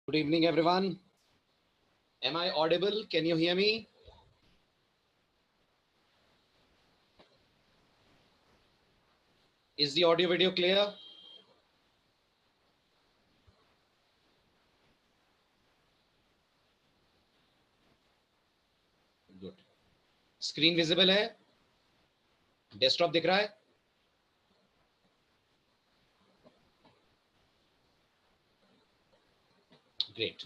Good evening, everyone. Am I audible? Can you hear me? Is the audio video clear? Good. Screen visible है? Desktop दिख रहा है? Great.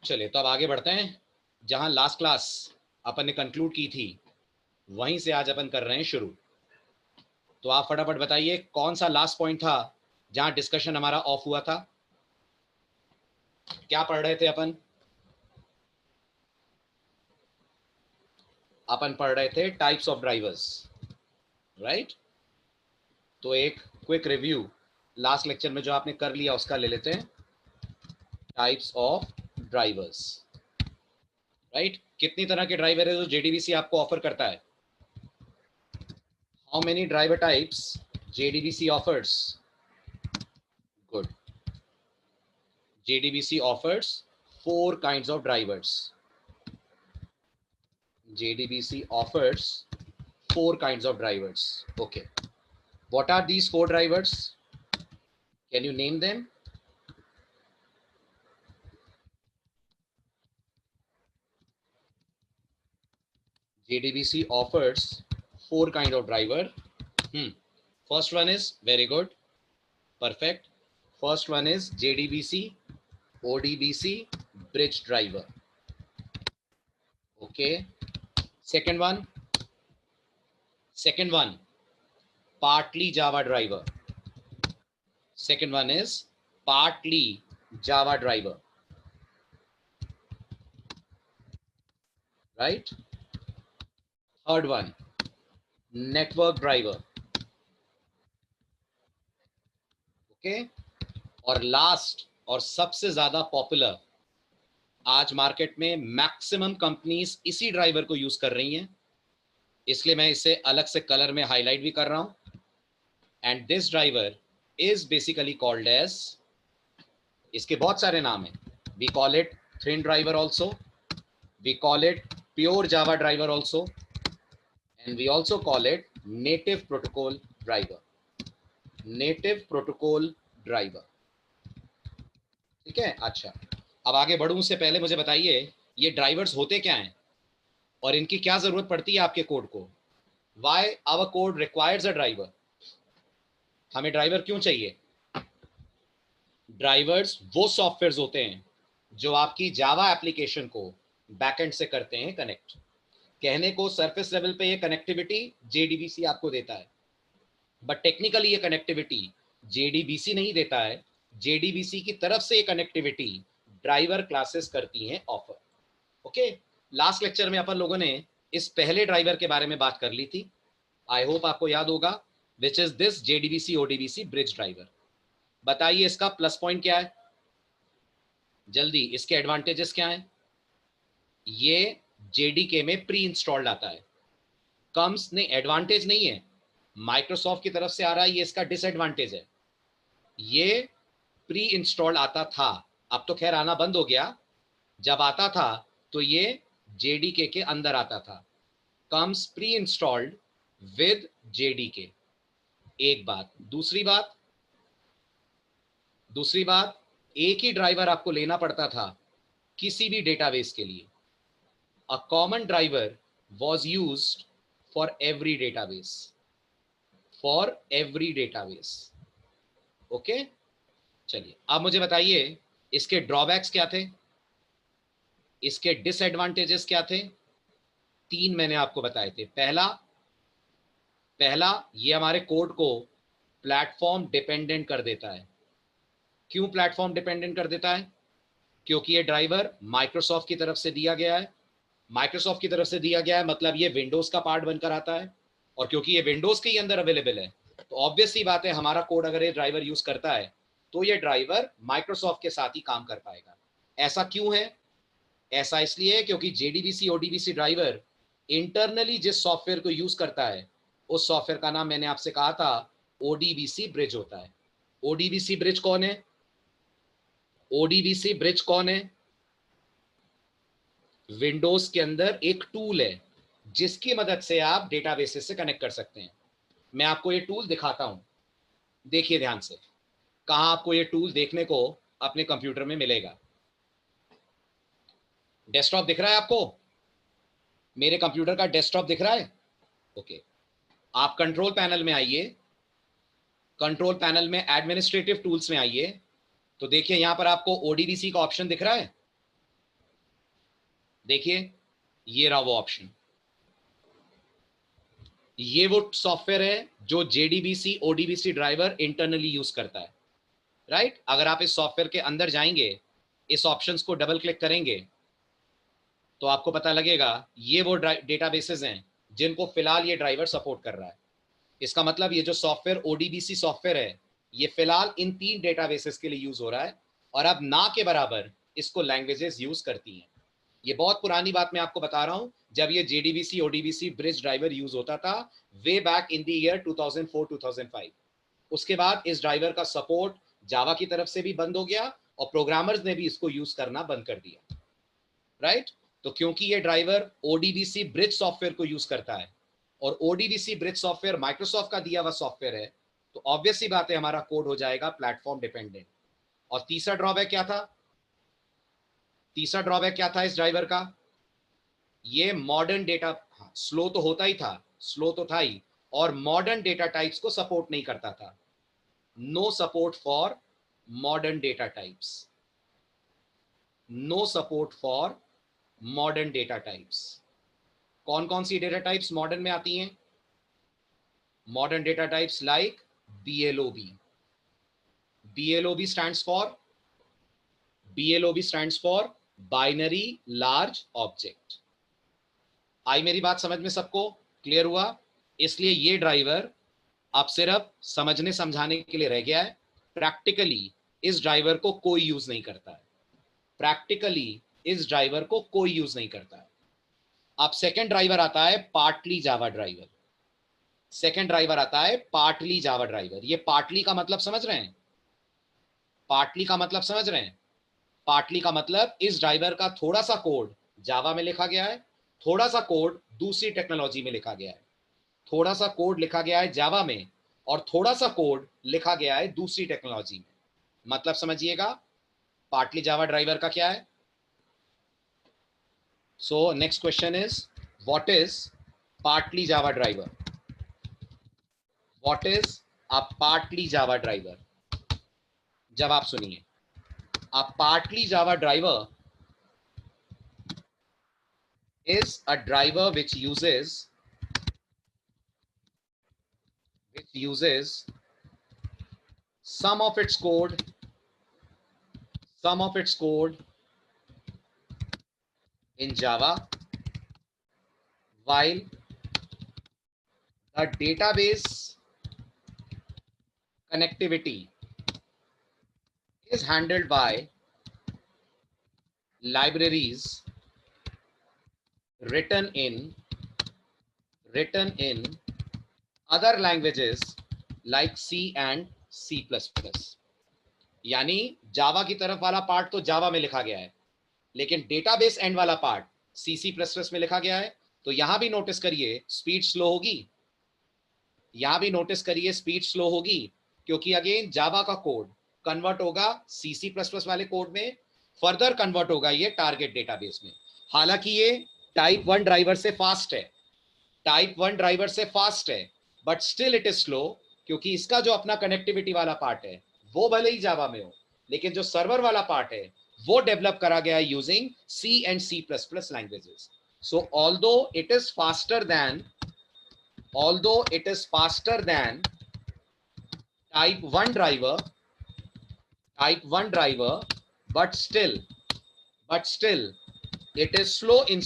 चलिए तो अब आगे बढ़ते हैं. जहां लास्ट क्लास अपन ने कंक्लूड की थी वहीं से आज अपन कर रहे हैं शुरू. तो आप फटाफट बताइए कौन सा लास्ट पॉइंट था जहां डिस्कशन हमारा ऑफ हुआ था. क्या पढ़ रहे थे अपन? अपन पढ़ रहे थे टाइप्स ऑफ ड्राइवर्स, राइट? तो एक क्विक रिव्यू लास्ट लेक्चर में जो आपने कर लिया उसका ले लेते हैं. Types of drivers, right? कितनी तरह के ड्राइवर है जो जेडीबीसी आपको ऑफर करता है? How many driver types JDBC offers? Good. JDBC offers 4 kinds of drivers. JDBC offers 4 kinds of drivers. Okay. What are these 4 drivers? Can you name them? JDBC offers 4 kinds of driver. First one is very good. Perfect. First one is JDBC ODBC bridge driver. Okay. Second one, partly Java driver. Second one is partly Java driver. Right? Third one, network driver. Okay. और last और सबसे ज्यादा popular, आज market में maximum companies इसी driver को use कर रही हैं, इसलिए मैं इसे अलग से कलर में हाईलाइट भी कर रहा हूं. And this driver is basically called as, इसके बहुत सारे नाम हैं. We call it thin driver also, we call it pure Java driver also, and we also call it native protocol driver. Native protocol driver. ठीक है. अच्छा, अब आगे बढ़ूं उससे पहले मुझे बताइए ये ड्राइवर्स होते क्या हैं और इनकी क्या जरूरत पड़ती है आपके कोड को. Why our code requires a driver. हमें ड्राइवर क्यों चाहिए? ड्राइवर्स वो सॉफ्टवेयर होते हैं जो आपकी जावा एप्लीकेशन को बैकएंड से करते हैं कनेक्ट. कहने को सरफेस लेवल पे ये कनेक्टिविटी जेडीबीसी आपको देता है, बट टेक्निकली ये कनेक्टिविटी जेडीबीसी नहीं देता है. जेडीबीसी की तरफ से ये कनेक्टिविटी ड्राइवर क्लासेस करती हैं ऑफर. ओके. लास्ट लेक्चर में अपन लोगों ने इस पहले ड्राइवर के बारे में बात कर ली थी. आई होप आपको याद होगा, which is this JDBC ODBC bridge driver. बताइए इसका प्लस पॉइंट क्या है, जल्दी. इसके एडवांटेजेस क्या हैं? ये जेडीके में प्री इंस्टॉल्ड आता है. कम्स नहीं, एडवांटेज नहीं है, माइक्रोसॉफ्ट की तरफ से आ रहा है, ये इसका डिसएडवांटेज है. ये प्री इंस्टॉल्ड आता था, अब तो खैर आना बंद हो गया. जब आता था तो ये जेडीके के अंदर आता था. Comes pre installed with JDK. एक बात. दूसरी बात, एक ही ड्राइवर आपको लेना पड़ता था किसी भी डेटाबेस के लिए. A common driver was used for every database. Okay. चलिए अब मुझे बताइए इसके ड्रॉबैक्स क्या थे, इसके डिसएडवांटेजेस क्या थे. 3 मैंने आपको बताए थे. पहला ये हमारे कोड को प्लेटफॉर्म डिपेंडेंट कर देता है. क्यों प्लेटफॉर्म डिपेंडेंट कर देता है? क्योंकि ये ड्राइवर माइक्रोसॉफ्ट की तरफ से दिया गया है. माइक्रोसॉफ्ट की तरफ से दिया गया है मतलब ये विंडोज का पार्ट बनकर आता है, और क्योंकि ये विंडोज के ही अंदर अवेलेबल है तो ऑब्वियस सी बात है हमारा कोड अगर ये ड्राइवर यूज करता है तो ये ड्राइवर माइक्रोसॉफ्ट के साथ ही काम कर पाएगा. ऐसा क्यों है? ऐसा इसलिए क्योंकि जेडीबीसी ओडीबीसी ड्राइवर इंटरनली जिस सॉफ्टवेयर को यूज करता है उस सॉफ्टवेयर का नाम मैंने आपसे कहा था ओडीबीसी ब्रिज होता है. ओडीबीसी ब्रिज कौन है? ओडीबीसी ब्रिज कौन है? विंडोज के अंदर एक टूल है जिसकी मदद से आप डेटाबेसेस से कनेक्ट कर सकते हैं। मैं आपको ये टूल दिखाता हूं, देखिए ध्यान से। कहां आपको ये टूल देखने को अपने कंप्यूटर में मिलेगा? डेस्कटॉप दिख रहा है आपको? मेरे कंप्यूटर का डेस्कटॉप दिख रहा है? ओके, आप कंट्रोल पैनल में आइए, कंट्रोल पैनल में एडमिनिस्ट्रेटिव टूल्स में आइए, तो देखिए यहां पर आपको ओडीबीसी का ऑप्शन दिख रहा है। देखिए ये रहा वो ऑप्शन। ये वो सॉफ्टवेयर है जो JDBC ODBC driver internally use करता है, राइट? अगर आप इस सॉफ्टवेयर के अंदर जाएंगे, इस ऑप्शंस को डबल क्लिक करेंगे, तो आपको पता लगेगा ये वो डेटाबेसेस हैं जिनको फिलहाल ये ड्राइवर सपोर्ट कर रहा है। इसका मतलब ये जो सॉफ्टवेयर ओडीबीसी सॉफ्टवेयर है, ये फिलहाल इन 3 डेटाबेसेस के लिए यूज हो रहा है, और अब ना के बराबर इसको लैंग्वेजेस यूज करती हैं। ये बहुत पुरानी बात मैं आपको बता रहा हूं, जब ये JDBC ODBC bridge driver use होता था way back in the year 2004-2005। उसके बाद इस ड्राइवर का सपोर्ट जावा की तरफ से भी बंद हो गया और प्रोग्रामर्स ने भी इसको यूज करना बंद कर दिया, राइट? तो क्योंकि ये ड्राइवर ओडीबीसी ब्रिज सॉफ्टवेयर को यूज करता है और ओडीबीसी ब्रिज सॉफ्टवेयर माइक्रोसॉफ्ट का दिया हुआ सॉफ्टवेयर है, तो ऑब्वियस सी बात है हमारा कोड हो जाएगा प्लेटफॉर्म डिपेंडेंट। और तीसरा ड्रॉबैक क्या था? तीसरा ड्रॉबैक क्या था इस ड्राइवर का? ये मॉडर्न डेटा, हाँ, स्लो तो होता ही था, स्लो तो था ही, और मॉडर्न डेटा टाइप्स को सपोर्ट नहीं करता था। No support for modern data types, no support for modern data types. कौन कौन सी डेटा टाइप्स मॉडर्न में आती हैं? Modern data types like BLOB. BLOB stands for, BLOB stands for binary large object. आई मेरी बात समझ में सबको? क्लियर हुआ? इसलिए ये ड्राइवर अब सिर्फ समझने समझाने के लिए रह गया है। प्रैक्टिकली इस ड्राइवर को कोई यूज नहीं करता है, प्रैक्टिकली इस ड्राइवर को कोई यूज नहीं करता है। अब सेकंड ड्राइवर आता है partly Java driver. Second driver आता है पार्टली जावा ड्राइवर। ये पार्टली का मतलब समझ रहे हैं? पार्टली का मतलब समझ रहे हैं? पार्टली का मतलब इस ड्राइवर का थोड़ा सा कोड जावा में लिखा गया है, थोड़ा सा कोड दूसरी टेक्नोलॉजी में लिखा गया है, थोड़ा सा कोड लिखा गया है जावा में और थोड़ा सा कोड लिखा गया है दूसरी टेक्नोलॉजी में। मतलब समझिएगा पार्टली जावा ड्राइवर का क्या है। So next question is what is partly Java driver? What is a partly Java driver? जवाब सुनिए, a partly Java driver is a driver which uses some of its code in Java, while the database connectivity is handled by libraries written in other languages like C and C++। यानी जावा की तरफ वाला part तो जावा में लिखा गया है, लेकिन डेटाबेस एंड वाला पार्ट C++ में लिखा गया है। तो यहां भी नोटिस करिए स्पीड स्लो होगी, यहां भी नोटिस करिए स्पीड स्लो होगी, क्योंकि अगेन जावा का कोड कन्वर्ट होगा C++ वाले कोड में, फर्दर कन्वर्ट होगा ये टारगेट डेटाबेस में। हालांकि ये टाइप 1 ड्राइवर से फास्ट है, टाइप 1 ड्राइवर से फास्ट है, but still it is slow, क्योंकि इसका जो अपना कनेक्टिविटी वाला पार्ट है वो भले ही जावा में हो, लेकिन जो सर्वर वाला पार्ट है वो डेवलप करा गया है using C and C++ languages. So although it is faster than type 1 driver, but still it is slow in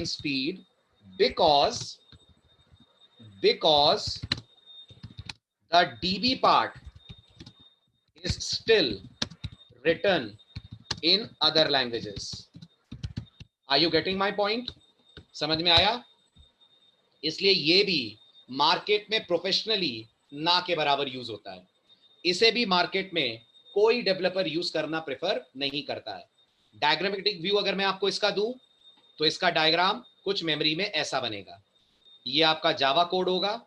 speed, because the DB part is still written in other languages. Are you getting my point? समझ में आया? इसलिए ये भी market में professionally ना के बराबर यूज होता है, इसे भी मार्केट में कोई डेवलपर यूज करना प्रेफर नहीं करता है। डायग्रामेटिक व्यू अगर मैं आपको इसका दूं तो इसका डायग्राम कुछ मेमोरी में ऐसा बनेगा। ये आपका जावा कोड होगा,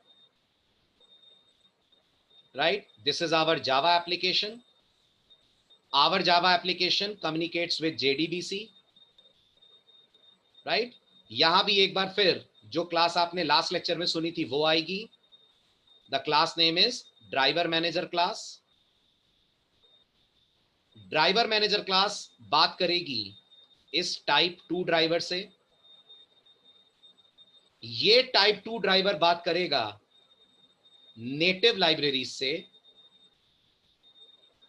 right? This is our Java application. Our Java application communicates with JDBC, right? यहां भी एक बार फिर जो क्लास आपने लास्ट लेक्चर में सुनी थी वो आएगी। The class name is driver manager class. Driver manager class बात करेगी इस टाइप 2 ड्राइवर से। ये टाइप 2 ड्राइवर बात करेगा नेटिव लाइब्रेरीज से,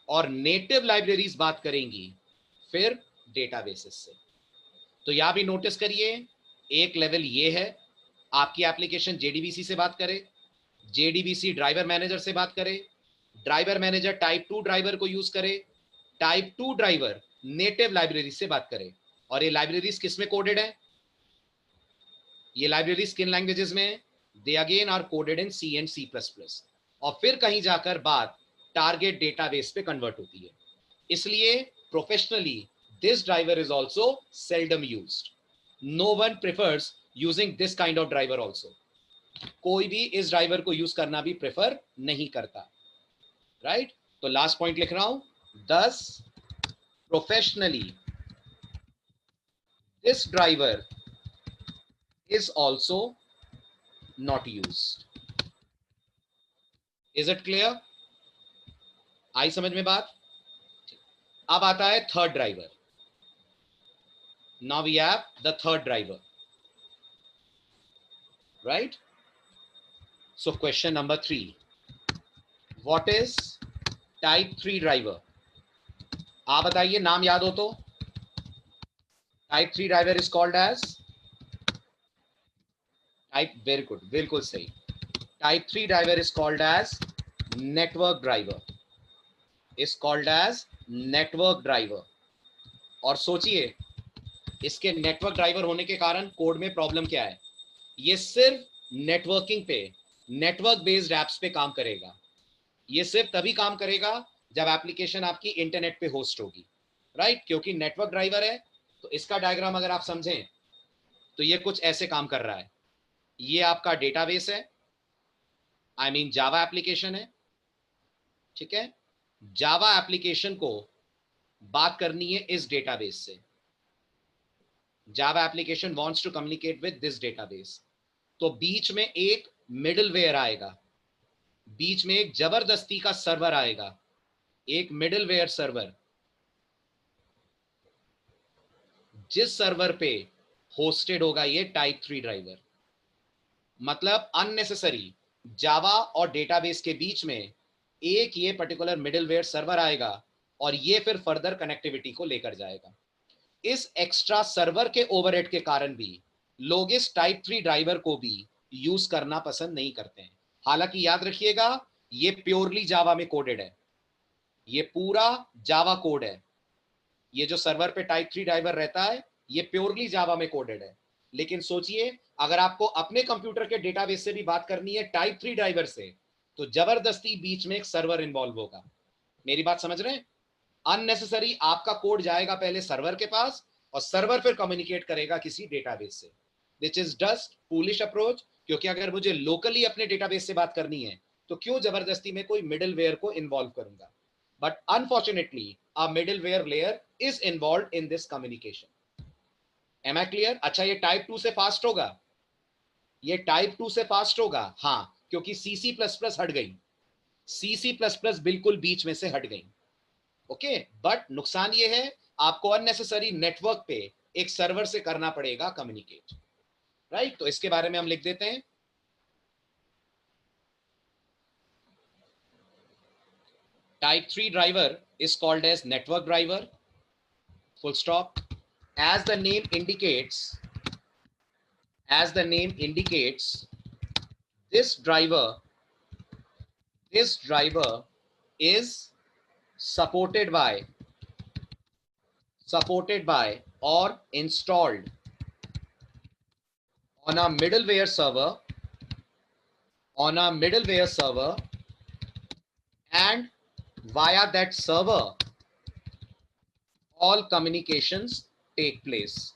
और नेटिव लाइब्रेरीज बात करेंगी फिर डेटाबेसेस से। तो यहां भी नोटिस करिए, एक लेवल ये है आपकी एप्लीकेशन JDBC से बात करे, JDBC ड्राइवर मैनेजर से बात करे, ड्राइवर मैनेजर टाइप 2 ड्राइवर को यूज करे, टाइप 2 ड्राइवर नेटिव लाइब्रेरी से बात करे। और ये लाइब्रेरीज किस में कोडेड है? ये लाइब्रेरीज किन लैंग्वेजेस में? They again are coded in C and C++। और फिर कहीं जाकर बात टारगेट डेटाबेस पे कन्वर्ट होती है। इसलिए professionally this driver is also seldom used. No one prefers using this kind of driver also. कोई भी इस ड्राइवर को यूज करना भी प्रेफर नहीं करता, राइट? तो लास्ट पॉइंट लिख रहा हूं, thus professionally this driver is also not used. Is it clear? आई समझ में बात? अब आता है third driver. Now we have the third driver, right? So question number 3, what is type 3 driver? आप बताइए, नाम याद हो तो। Type 3 driver is called as type, very good, बिल्कुल सही। Type 3 driver is called as network driver, is called as network driver. और सोचिए, इसके नेटवर्क ड्राइवर होने के कारण कोड में प्रॉब्लम क्या है? ये सिर्फ नेटवर्किंग पे, नेटवर्क बेस्ड एप्स पे काम करेगा। ये सिर्फ तभी काम करेगा जब एप्लीकेशन आपकी इंटरनेट पे होस्ट होगी, राइट? क्योंकि नेटवर्क ड्राइवर है तो इसका डायग्राम अगर आप समझें तो ये कुछ ऐसे काम कर रहा है। ये आपका डेटाबेस है, आई मीन जावा एप्लीकेशन है, ठीक है? जावा एप्लीकेशन को बात करनी है इस डेटाबेस से। Java application wants to communicate with this database. तो बीच में एक मिडलवेयर आएगा, बीच में एक जबरदस्ती का सर्वर आएगा, एक मिडलवेयर सर्वर, जिस सर्वर पे होस्टेड होगा ये टाइप 3 ड्राइवर। मतलब अननेसेसरी जावा और डेटाबेस के बीच में एक ये पर्टिकुलर मिडलवेयर सर्वर आएगा और ये फिर फर्दर कनेक्टिविटी को लेकर जाएगा। इस एक्स्ट्रा सर्वर के ओवरहेड के कारण भी लोग इस टाइप 3 ड्राइवर को भी यूज करना पसंद नहीं करते हैं। हालांकि याद रखिएगा, ये प्योरली जावा में कोडेड है, ये पूरा जावा कोड है। ये जो सर्वर पे टाइप 3 ड्राइवर रहता है ये प्योरली जावा में कोडेड है। लेकिन सोचिए, अगर आपको अपने कंप्यूटर के डेटाबेस से भी बात करनी है टाइप 3 ड्राइवर से, तो जबरदस्ती बीच में एक सर्वर इन्वॉल्व होगा। मेरी बात समझ रहे हैं? अननेसेसरी आपका कोड जाएगा पहले सर्वर के पास और सर्वर फिर कम्युनिकेट करेगा किसी डेटाबेस से, which is just foolish approach. क्योंकि अगर मुझे लोकली अपने डेटाबेस से बात करनी है तो क्यों जबरदस्ती में कोई मिडलवेयर को इन्वॉल्व करूंगा? But unfortunately a middleware layer is involve in this communication. Am I clear? अच्छा, ये टाइप 2 से फास्ट होगा, ये टाइप 2 से फास्ट होगा, हाँ, क्योंकि C++ हट गई, C++ बिल्कुल बीच में से हट गई, ओके। बट नुकसान ये है, आपको अननेसेसरी नेटवर्क पे एक सर्वर से करना पड़ेगा कम्युनिकेट, राइट? तो इसके बारे में हम लिख देते हैं, type 3 driver is called as network driver, full stop. As the name indicates, this driver is supported by or installed on a middleware server and via that server all communications take place.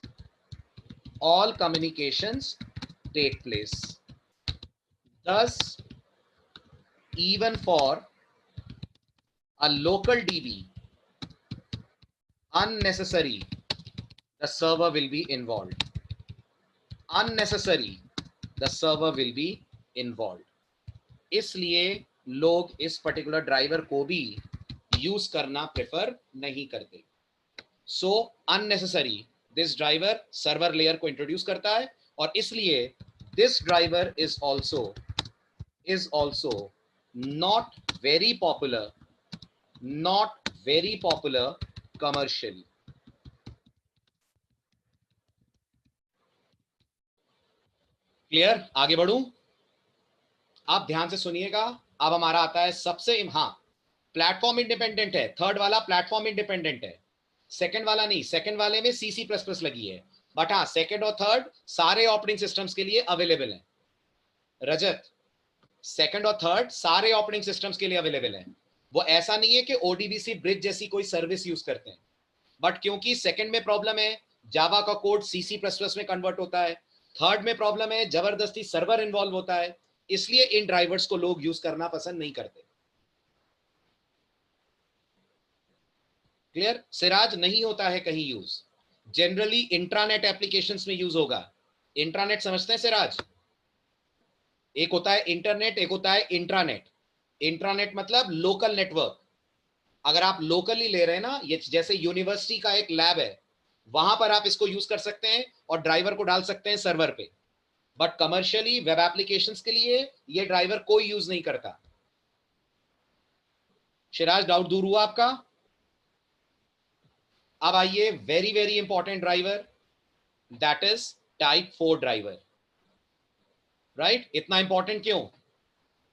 All communications take place. Thus, even for a local DB, unnecessary, the server will be involved. Unnecessary, the server will be involved. इसलिए लोग इस particular driver को भी use करना prefer नहीं करते. So unnecessary, this driver server layer को introduce करता है और इसलिए this driver is also not very popular, not very popular commercially. Clear? आगे बढ़ूं? आप ध्यान से सुनिएगा. अब हमारा आता है सबसे हाँ, प्लेटफॉर्म इंडिपेंडेंट है. थर्ड वाला प्लेटफॉर्म इंडिपेंडेंट है, सेकंड वाला नहीं. सेकंड वाले में सीसी प्लस प्लस लगी है, बट हाँ सेकंड और थर्ड सारे ऑपरेटिंग सिस्टम्स के लिए अवेलेबल है. रजत, सेकंड और थर्ड सारे ऑपरेटिंग सिस्टम्स के लिए अवेलेबल है. वो ऐसा नहीं है कि ओडीबीसी ब्रिज जैसी कोई सर्विस यूज करते हैं, बट क्योंकि सेकंड में प्रॉब्लम है, जावा का कोड सीसी प्लस प्लस में कन्वर्ट होता है. थर्ड में प्रॉब्लम है, जबरदस्ती सर्वर इन्वॉल्व होता है, इसलिए इन ड्राइवर्स को लोग यूज करना पसंद नहीं करते. क्लियर? सिराज, नहीं होता है कहीं यूज, जनरली इंट्रानेट एप्लीकेशंस में यूज होगा. इंट्रानेट समझते हैं सिराज? एक होता है इंटरनेट, एक होता है इंट्रानेट. इंट्रानेट मतलब लोकल नेटवर्क. अगर आप लोकली ले रहे हैं ना, ये जैसे यूनिवर्सिटी का एक लैब है, वहां पर आप इसको यूज कर सकते हैं और ड्राइवर को डाल सकते हैं सर्वर पे. बट कमर्शियली वेब एप्लीकेशंस के लिए ये ड्राइवर कोई यूज नहीं करता. शिराज, डाउट दूर हुआ आपका? अब आइए very very important driver, that is type 4 driver. Right? इतना इंपॉर्टेंट क्यों?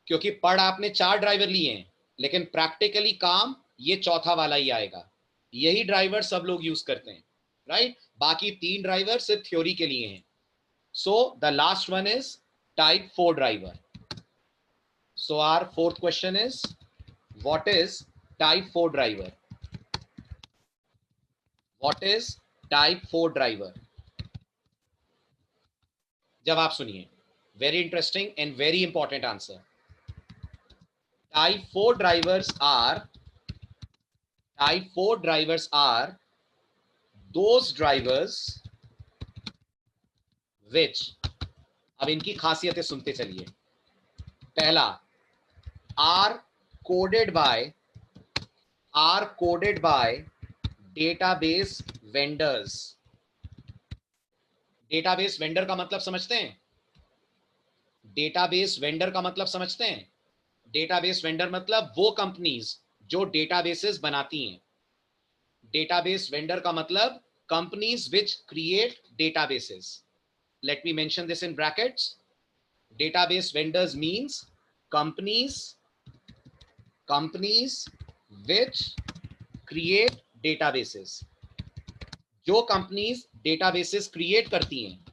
क्योंकि पढ़ आपने 4 ड्राइवर लिए हैं, लेकिन प्रैक्टिकली काम ये चौथा वाला ही आएगा. यही ड्राइवर सब लोग यूज करते हैं. राइट? बाकी 3 ड्राइवर सिर्फ थ्योरी के लिए हैं. So the last one is type 4 driver. So our fourth question is, what is type 4 driver? What is type 4 driver? जवाब सुनिए, very interesting and very important answer. Type 4 drivers are those drivers which, अब इनकी खासियतें सुनते चलिए. पहला, are coded by database vendors. Database vendor का मतलब समझते हैं? डेटाबेस वेंडर का मतलब समझते हैं? डेटाबेस वेंडर मतलब वो कंपनीज जो डेटाबेसेस बनाती हैं. डेटाबेस वेंडर का मतलब companies which create databases. Let me mention this in brackets. Database vendors means companies which create databases. जो कंपनीज डेटाबेसेस क्रिएट करती हैं,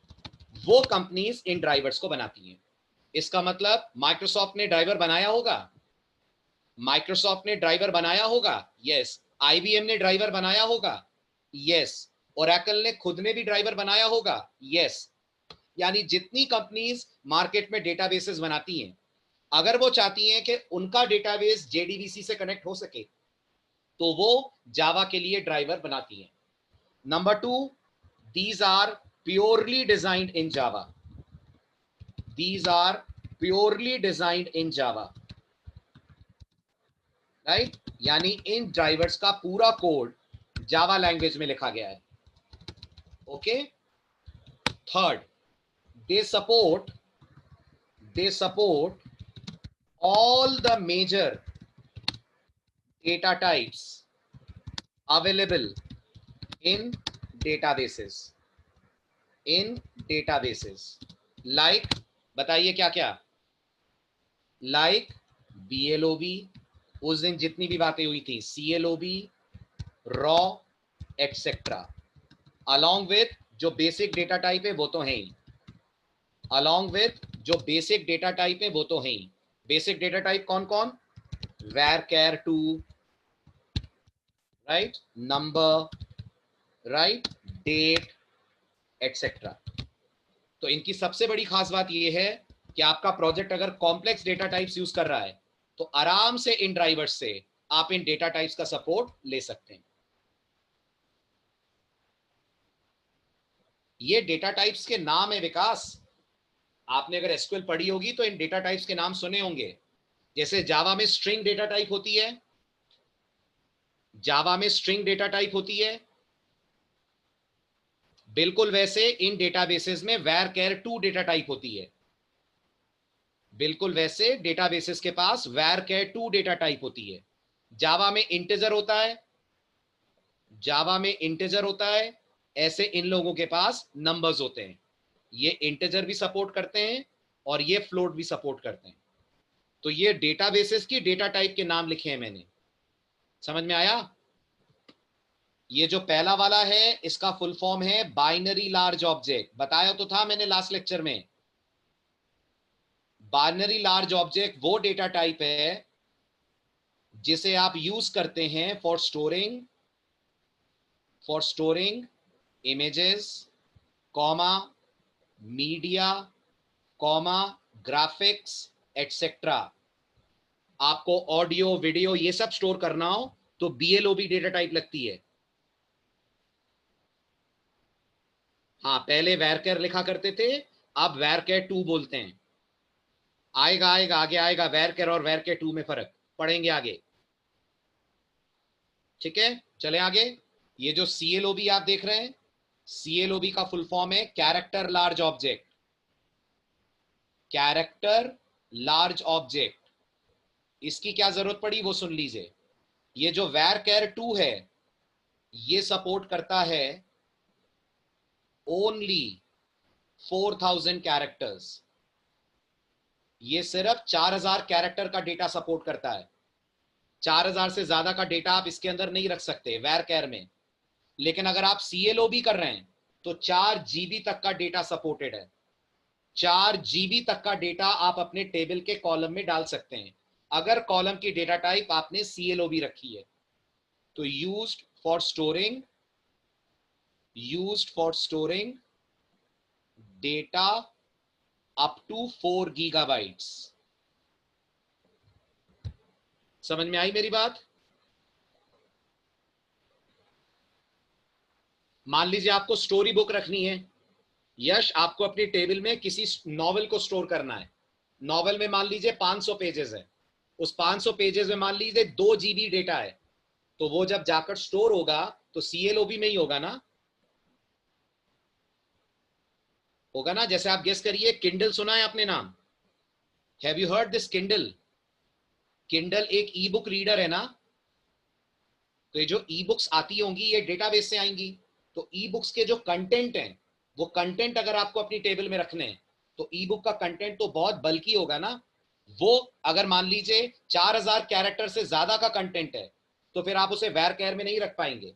वो कंपनीज इन ड्राइवर्स को बनाती हैं. इसका मतलब माइक्रोसॉफ्ट ने ड्राइवर बनाया होगा. यस. आईबीएम ने ड्राइवर बनाया होगा. यस. ओरेकल ने खुद ने भी ड्राइवर बनाया होगा. यस. यानी जितनी कंपनीज मार्केट में डेटाबेसेस बनाती हैं, अगर वो चाहती हैं कि उनका डेटाबेस जेडीबीसी से कनेक्ट हो सके, तो वो जावा के लिए ड्राइवर बनाती हैं. Number 2, these are purely designed in Java. Right? यानी इन ड्राइवर्स का पूरा कोड जावा लैंग्वेज में लिखा गया है. Okay. Third, they support all the major data types available in databases. Like, बताइए क्या क्या? लाइक BLOB, उस दिन जितनी भी बातें हुई थी, CLOB, raw, etcetera. Along with जो बेसिक डेटा टाइप है वो तो है ही. बेसिक डेटा टाइप कौन कौन? varchar2, right, number, right, date, etcetera. तो इनकी सबसे बड़ी खास बात यह है कि आपका प्रोजेक्ट अगर कॉम्प्लेक्स डेटा टाइप्स यूज कर रहा है तो आराम से इन ड्राइवर्स से आप इन डेटा टाइप्स का सपोर्ट ले सकते हैं। ये डेटा टाइप्स के नाम है विकास। आपने अगर एसक्यूएल पढ़ी होगी तो इन डेटा टाइप्स के नाम सुने होंगे। जैसे जावा में स्ट्रिंग डेटा टाइप होती है, जावा में स्ट्रिंग डेटा टाइप होती है, बिल्कुल वैसे इन डेटाबेसेस में var-char2 डेटा टाइप होती है। बिल्कुल वैसे डेटाबेसेस के पास var-char2 डेटा टाइप होती है। जावा में इंटीजर होता है, जावा में इंटीजर होता है, ऐसे इन लोगों के पास नंबर्स होते हैं। ये इंटीजर भी सपोर्ट करते हैं और ये फ्लोट भी सपोर्ट करते हैं। तो ये डेटाबेसेस की डेटा टाइप के नाम लिखे हैं मैंने। समझ में आया? ये जो पहला वाला है इसका फुल फॉर्म है बाइनरी लार्ज ऑब्जेक्ट। बताया तो था मैंने लास्ट लेक्चर में। बाइनरी लार्ज ऑब्जेक्ट वो डेटा टाइप है जिसे आप यूज करते हैं for storing images, comma, media, comma, graphics, etcetera. आपको ऑडियो, वीडियो ये सब स्टोर करना हो तो बीएलओबी डेटा टाइप लगती है। हाँ, पहले var-char लिखा करते थे, अब var-char2 बोलते हैं। आएगा आएगा आगे आएगा var-char और var-char2 में फर्क पढ़ेंगे आगे। ठीक है, चले आगे। ये जो CLOB आप देख रहे हैं, CLOB का फुल फॉर्म है character large object. Character large object, इसकी क्या जरूरत पड़ी वो सुन लीजिए। ये जो var-char2 है ये सपोर्ट करता है ओनली 4000 कैरेक्टर्स। ये सिर्फ 4000 कैरेक्टर का डेटा सपोर्ट करता है। 4000 से ज्यादा का डेटा आप इसके अंदर नहीं रख सकते var-char में। लेकिन अगर आप CLOB कर रहे हैं तो 4 GB तक का डेटा सपोर्टेड है। 4 GB तक का डेटा आप अपने टेबल के कॉलम में डाल सकते हैं अगर कॉलम की डेटा टाइप आपने CLOB रखी है। तो used for storing data up to 4 GB। समझ में आई मेरी बात? मान लीजिए आपको स्टोरी बुक रखनी है। यश, आपको अपनी टेबल में किसी नॉवल को स्टोर करना है। नॉवल में मान लीजिए 500 पेजेस है। उस 500 पेजेस में मान लीजिए 2 GB डेटा है। तो वो जब जाकर स्टोर होगा तो CLOB में ही होगा ना? होगा ना? जैसे आप गेस करिए, किंडल सुना है आपने नाम? Have you heard this Kindle? Kindle एक ई बुक रीडर है ना? तो ये जो ई बुक्स आती होंगी ये डेटाबेस से आएंगी। तो ई बुक्स के जो कंटेंट हैं वो कंटेंट अगर आपको अपनी टेबल में रखने हैं तो ई बुक का कंटेंट तो बहुत बल्कि होगा ना। वो अगर मान लीजिए 4000 कैरेक्टर से ज्यादा का कंटेंट है तो फिर आप उसे var-char में नहीं रख पाएंगे।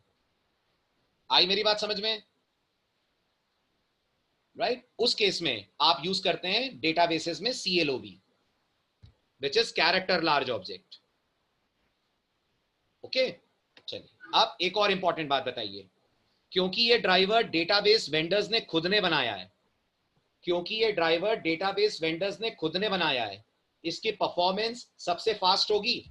आई मेरी बात समझ में? राइट, उस केस में आप यूज करते हैं डेटाबेसेस में CLOB, which is character large object. Okay, चलिए अब एक और इंपॉर्टेंट बात बताइए। क्योंकि ये ड्राइवर डेटाबेस वेंडर्स ने खुद ने बनाया है, क्योंकि ये ड्राइवर डेटाबेस वेंडर्स ने खुद ने बनाया है, इसकी परफॉर्मेंस सबसे फास्ट होगी।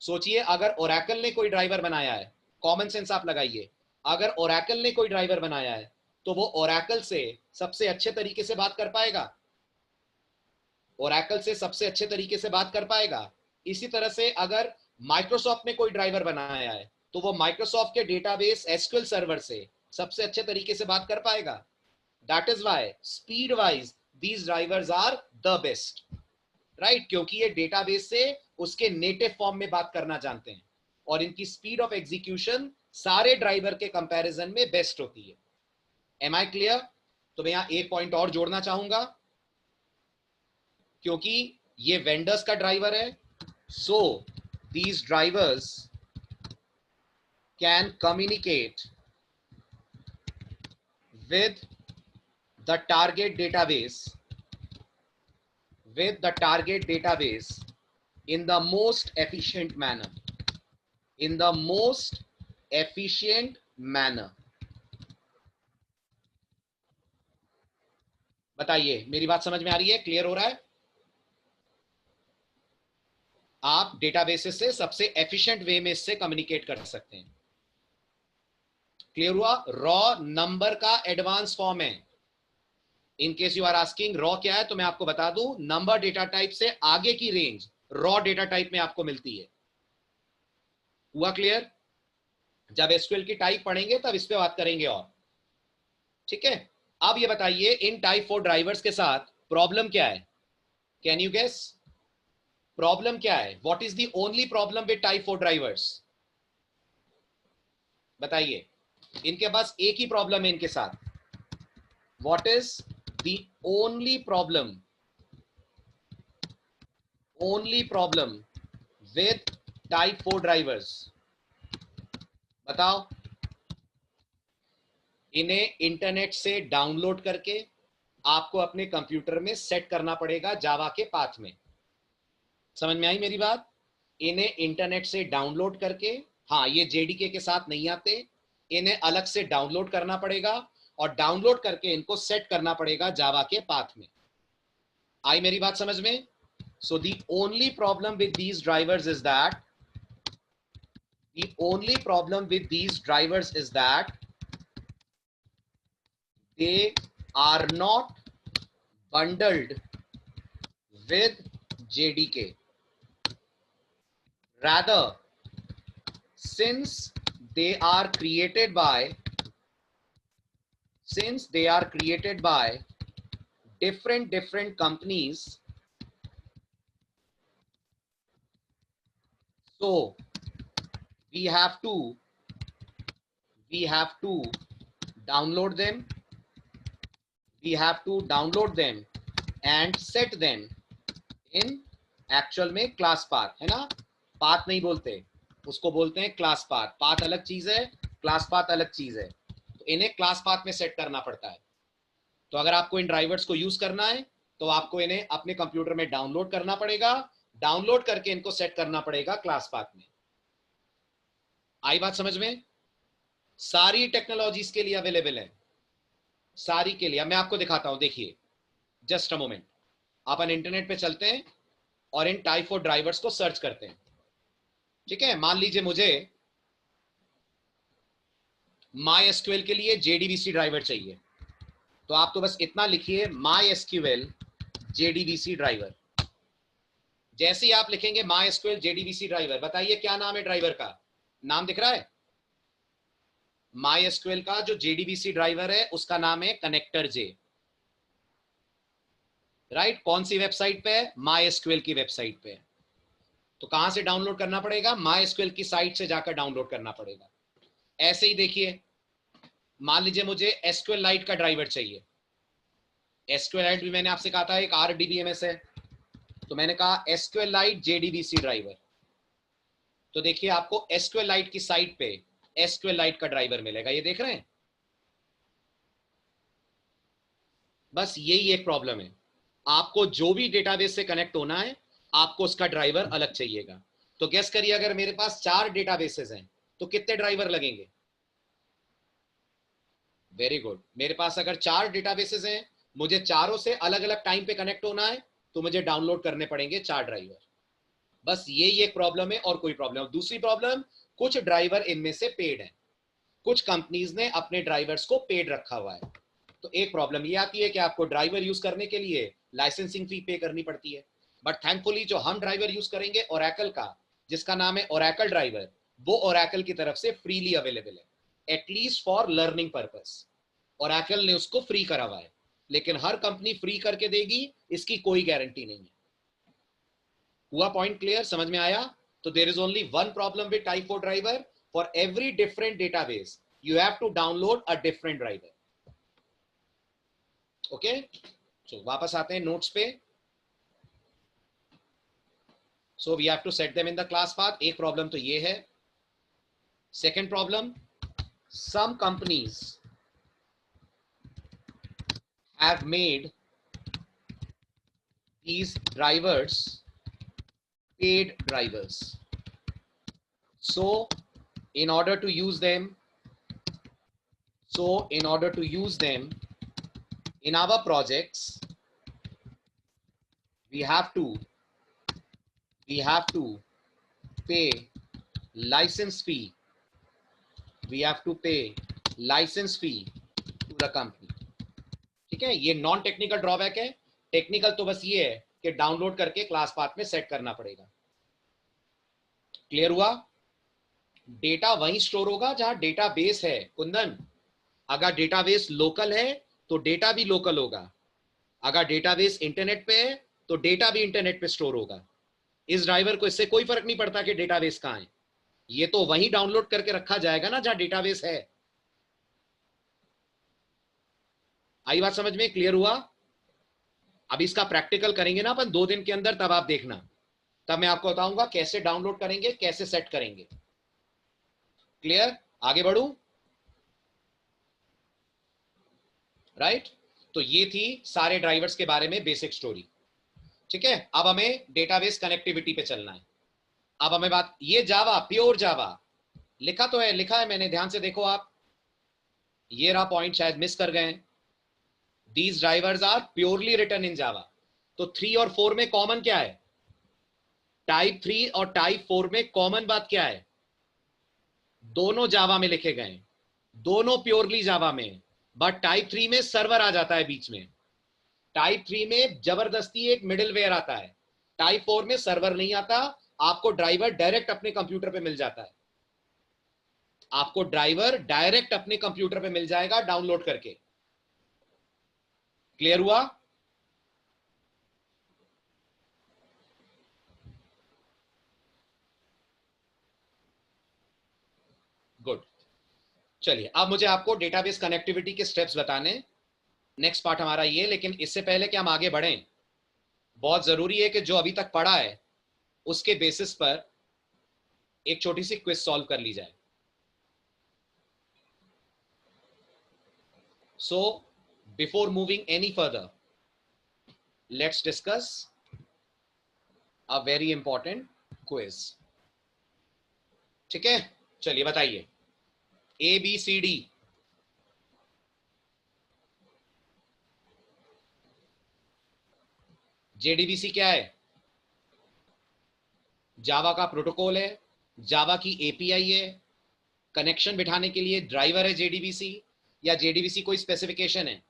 सोचिए, अगर ओरेकल ने कोई ड्राइवर बनाया है, कॉमन सेंस आप लगाइए, अगर ओरेकल ने कोई ड्राइवर बनाया है तो वो ओरेकल से सबसे अच्छे तरीके से बात कर पाएगा। ओरेकल से सबसे अच्छे तरीके से बात कर पाएगा। इसी तरह से अगर माइक्रोसॉफ्ट ने कोई ड्राइवर बनाया है तो वो माइक्रोसॉफ्ट के डेटाबेस एसक्यूएल सर्वर से सबसे अच्छे तरीके से बात कर पाएगा। That is why speed wise these drivers are the best, right? क्योंकि ये डेटाबेस से उसके नेटिव फॉर्म में बात करना जानते हैं और इनकी स्पीड ऑफ एग्जीक्यूशन सारे ड्राइवर के कंपैरिजन में बेस्ट होती है। Am I clear? तो मैं यहां एक पॉइंट और जोड़ना चाहूंगा, क्योंकि ये वेंडर्स का ड्राइवर है, सो these drivers can communicate with the target database in the most efficient manner, in the most efficient manner. बताइए, मेरी बात समझ में आ रही है? क्लियर हो रहा है? आप डेटाबेसेस से सबसे एफिशिएंट वे में इससे कम्युनिकेट कर सकते हैं. क्लियर हुआ? रॉ नंबर का एडवांस फॉर्म है. In case you are asking raw क्या है, तो मैं आपको बता दूं, नंबर डेटा टाइप से आगे की रेंज रॉ डेटा टाइप में आपको मिलती है. हुआ क्लियर? जब एसक्यूएल की टाइप पढ़ेंगे तब इस पे बात करेंगे. और ठीक है, अब ये बताइए, इन टाइप 4 ड्राइवर्स के साथ प्रॉब्लम क्या है? कैन यू गेस प्रॉब्लम क्या है? What is the only problem with type 4 drivers? बताइए, इनके पास एक ही प्रॉब्लम है इनके साथ. What is the only problem with type 4 drivers? बताओ. इन्हें इंटरनेट से डाउनलोड करके आपको अपने कंप्यूटर में सेट करना पड़ेगा जावा के पाथ में. समझ में आई मेरी बात? इन्हें इंटरनेट से डाउनलोड करके, हाँ ये जेडीके के साथ नहीं आते, इन्हें अलग से डाउनलोड करना पड़ेगा और डाउनलोड करके इनको सेट करना पड़ेगा जावा के पाथ में. आई मेरी बात समझ में? So the only problem with these drivers is that they are not bundled with JDK. Rather, since they are created by different companies, so we have to download them. And set them in actual में class path, है ना? Path नहीं बोलते, उसको बोलते हैं class path. Path अलग चीज है, क्लास पाथ अलग चीज है. तो इन्हें क्लास पाथ में सेट करना पड़ता है. तो अगर आपको इन ड्राइवर्स को यूज करना है तो आपको इन्हें अपने कंप्यूटर में डाउनलोड करना पड़ेगा. डाउनलोड करके इनको सेट करना पड़ेगा क्लास पाथ में. आई बात समझ में? सारी टेक्नोलॉजीज के लिए अवेलेबल है, सारी के लिए. मैं आपको दिखाता हूं, देखिए, just a moment. Upon internet पे चलते हैं और इन टाइप 4 ड्राइवर्स को सर्च करते हैं. ठीक है, मान लीजिए मुझे माई एसक्यूएल के लिए जेडीबीसी ड्राइवर चाहिए, तो आप तो बस इतना लिखिए, माई एसक्यूएल जेडीबीसी ड्राइवर. जैसे ही आप लिखेंगे माई एसक्यूएल जेडीबीसी ड्राइवर, बताइए क्या नाम है ड्राइवर का? नाम दिख रहा है? माई एसक्यूएल का जो जेडीबीसी ड्राइवर है उसका नाम है कनेक्टर जे. राइट? कौन सी वेबसाइट पे है? माई एसक्यूएल की वेबसाइट पे. तो कहां से डाउनलोड करना पड़ेगा? माई एसक्यूएल की साइट से जाकर डाउनलोड करना पड़ेगा. ऐसे ही देखिए, मान लीजिए मुझे एसक्यूएल लाइट का ड्राइवर चाहिए. एसक्यूएल लाइट भी मैंने आपसे कहा था एक आरडीबीएमएस है, तो मैंने कहा एसक्यूएल लाइट जेडीबीसी ड्राइवर. तो देखिए आपको एसक्यूएल लाइट की साइट पे एसक्यूएल लाइट का ड्राइवर मिलेगा. ये देख रहे हैं? बस यही एक प्रॉब्लम है. आपको जो भी डेटाबेस से कनेक्ट होना है, आपको उसका ड्राइवर अलग चाहिएगा. तो गेस करिए, अगर मेरे पास 4 डेटाबेसेस हैं तो कितने ड्राइवर लगेंगे? Very good. मेरे पास अगर 4 डेटाबेसेस हैं, मुझे चारों से अलग अलग टाइम पे कनेक्ट होना है, तो मुझे डाउनलोड करने पड़ेंगे 4 ड्राइवर. बस यही एक प्रॉब्लम है और कोई प्रॉब्लम. दूसरी प्रॉब्लम, कुछ ड्राइवर इनमें से पेड हैं, कुछ कंपनीज ने अपने ड्राइवर्स को पेड रखा हुआ है. तो एक प्रॉब्लम ये आती है कि आपको ड्राइवर यूज करने के लिए लाइसेंसिंग फी पे करनी पड़ती है. बट थैंकफुली जो हम ड्राइवर यूज करेंगे ओरेकल का, जिसका नाम है ओरेकल ड्राइवर, वो ओरेकल की तरफ से फ्रीली अवेलेबल है, at least for learning purpose. Oracle ने उसको फ्री करा हुआ है, लेकिन हर कंपनी फ्री करके देगी इसकी कोई गारंटी नहीं है. हुआ पॉइंट क्लियर? समझ में आया? तो there is only one problem with type 4 driver. For every different database you have to download a different driver. Okay, so वापस आते हैं नोट्स पे. So we have to set them in the class path. एक problem तो ये है. Second problem, some companies have made these drivers paid drivers. So in order to use them in our projects, we have to pay license fee. To the company. ठीक है, ये non technical drawback है. Technical तो बस ये है कि download करके क्लास पाथ में सेट करना पड़ेगा. क्लियर हुआ? डेटा वहीं स्टोर होगा जहां डेटाबेस है. कुंदन, अगर डेटाबेस लोकल है तो डेटा भी लोकल होगा. अगर डेटाबेस इंटरनेट पे है तो डेटा भी इंटरनेट पे स्टोर होगा. इस ड्राइवर को इससे कोई फर्क नहीं पड़ता कि डेटाबेस कहां है. ये तो वहीं डाउनलोड करके रखा जाएगा ना जहां डेटाबेस है. आई बात समझ में? क्लियर हुआ? अब इसका प्रैक्टिकल करेंगे ना अपन 2 दिन के अंदर, तब आप देखना. तब मैं आपको बताऊंगा कैसे डाउनलोड करेंगे, कैसे सेट करेंगे. क्लियर? आगे बढ़ू? राइट? तो ये थी सारे ड्राइवर्स के बारे में बेसिक स्टोरी. ठीक है, अब हमें डेटाबेस कनेक्टिविटी पे चलना है. अब हमें बात, ये जावा, प्योर जावा लिखा तो है, लिखा है मैंने, ध्यान से देखो आप. ये रहा पॉइंट, शायद मिस कर गए. These drivers are purely written in Java. तो 3 और 4 में कॉमन क्या है? टाइप 3 और टाइप 4 में कॉमन बात क्या है? दोनों जावा में लिखे गए, दोनों प्योरली जावा में. बट टाइप 3 में सर्वर आ जाता है बीच में. टाइप 3 में जबरदस्ती एक मिडिलवेयर आता है. टाइप 4 में सर्वर नहीं आता, आपको ड्राइवर डायरेक्ट अपने कंप्यूटर पे मिल जाता है. आपको ड्राइवर डायरेक्ट अपने कंप्यूटर पे मिल जाएगा डाउनलोड करके. क्लियर हुआ? गुड. चलिए, अब मुझे आपको डेटाबेस कनेक्टिविटी के स्टेप्स बताने. नेक्स्ट पार्ट हमारा ये, लेकिन इससे पहले कि हम आगे बढ़ें, बहुत जरूरी है कि जो अभी तक पढ़ा है उसके बेसिस पर एक छोटी सी क्विज सॉल्व कर ली जाए. So before moving any further, let's discuss a very important quiz. ठीक है, चलिए बताइए. ABCD. JDBC क्या है? जावा का प्रोटोकॉल है, जावा की API है. कनेक्शन बिठाने के लिए ड्राइवर है JDBC, या JDBC कोई स्पेसिफिकेशन है?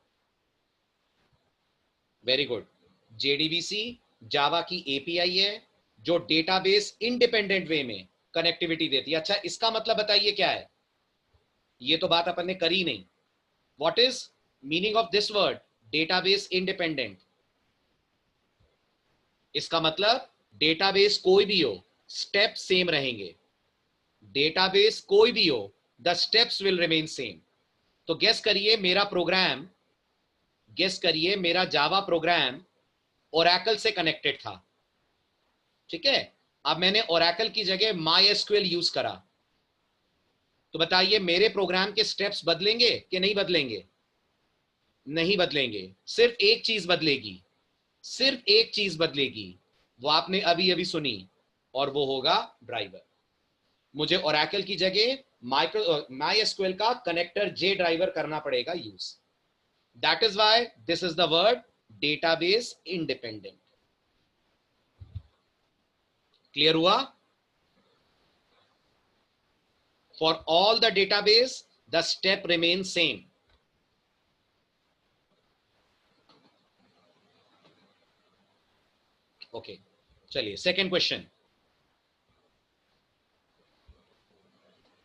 Very good. JDBC जावा की API है जो डेटाबेस इंडिपेंडेंट वे में कनेक्टिविटी देती है. अच्छा, इसका मतलब बताइए क्या है? ये तो बात अपन ने करी नहीं. What is meaning of this word database independent? इसका मतलब डेटाबेस कोई भी हो, स्टेप सेम रहेंगे. डेटाबेस कोई भी हो, the steps will remain same. तो गेस करिए मेरा जावा प्रोग्राम ओरेकल से कनेक्टेड था. ठीक है, अब मैंने ओरेकल की जगह MySQL यूज करा. तो बताइए मेरे प्रोग्राम के स्टेप्स बदलेंगे कि नहीं बदलेंगे? नहीं बदलेंगे. सिर्फ एक चीज बदलेगी, वो आपने अभी अभी सुनी, और वो होगा ड्राइवर. मुझे ओरेकल की जगह MySQL का कनेक्टर J ड्राइवर करना पड़ेगा use. That is why this is the word database independent. Clear हुआ? For all the database, the step remains same. Okay, चलिए सेकेंड क्वेश्चन.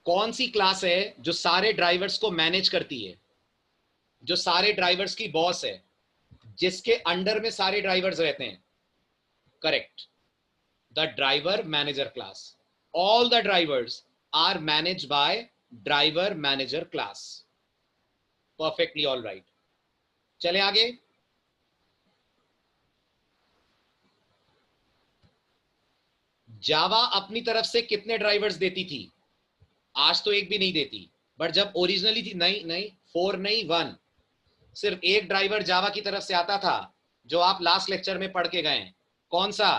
कौन सी क्लास है जो सारे ड्राइवर्स को मैनेज करती है, जो सारे ड्राइवर्स की बॉस है, जिसके अंडर में सारे ड्राइवर्स रहते हैं? Correct, the driver manager class. All the drivers are managed by driver manager class. Perfectly all right. चले आगे. जावा अपनी तरफ से कितने ड्राइवर्स देती थी? आज तो एक भी नहीं देती, बट जब ओरिजिनली थी, नहीं 4 नहीं 1, सिर्फ एक ड्राइवर जावा की तरफ से आता था, जो आप लास्ट लेक्चर में पढ़ के गए. कौन सा?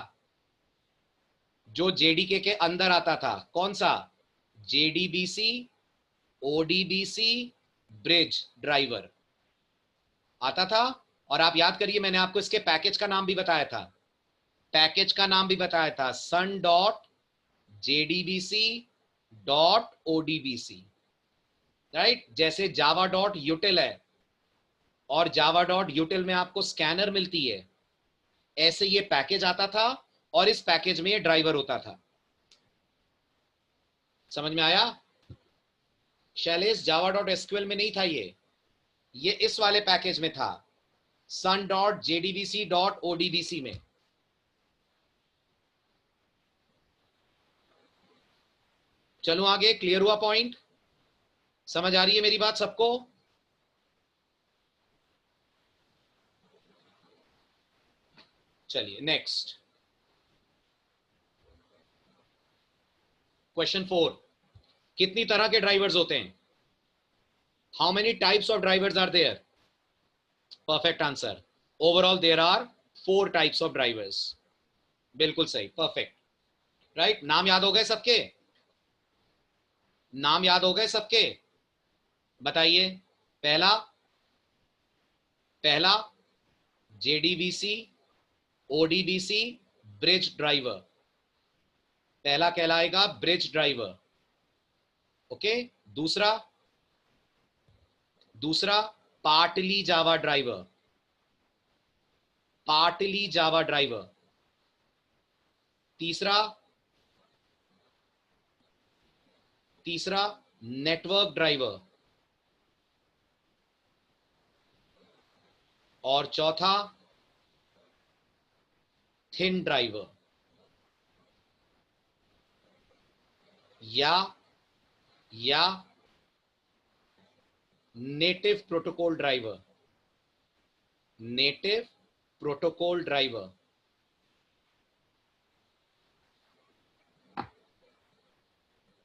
जो JDK के अंदर आता था. कौन सा? JDBC, ODBC, ब्रिज ड्राइवर आता था। और आप याद करिए, मैंने आपको इसके पैकेज का नाम भी बताया था, पैकेज का नाम भी बताया था, sun.jdbc.odbc, राइट। जैसे java.util है और java.util में आपको स्कैनर मिलती है, ऐसे ये पैकेज आता था और इस पैकेज में ये ड्राइवर होता था। समझ में आया? शैलेश, java.sql में नहीं था ये इस वाले पैकेज में था, sun.jdbc.odbc में। चलो आगे, क्लियर हुआ पॉइंट? समझ आ रही है मेरी बात सबको? चलिए नेक्स्ट क्वेश्चन 4, कितनी तरह के ड्राइवर्स होते हैं? How many types of drivers are there? Perfect answer, overall there are 4 types of drivers. बिल्कुल सही, परफेक्ट, राइट। नाम याद हो गए सबके? नाम याद हो गए सबके? बताइए। पहला पहला JDBC, ODBC, ब्रिज ड्राइवर। पहला कहलाएगा ब्रिज ड्राइवर, ओके। दूसरा partly Java driver, partly Java driver. तीसरा नेटवर्क ड्राइवर। और चौथा थिन ड्राइवर या native protocol driver, native protocol driver,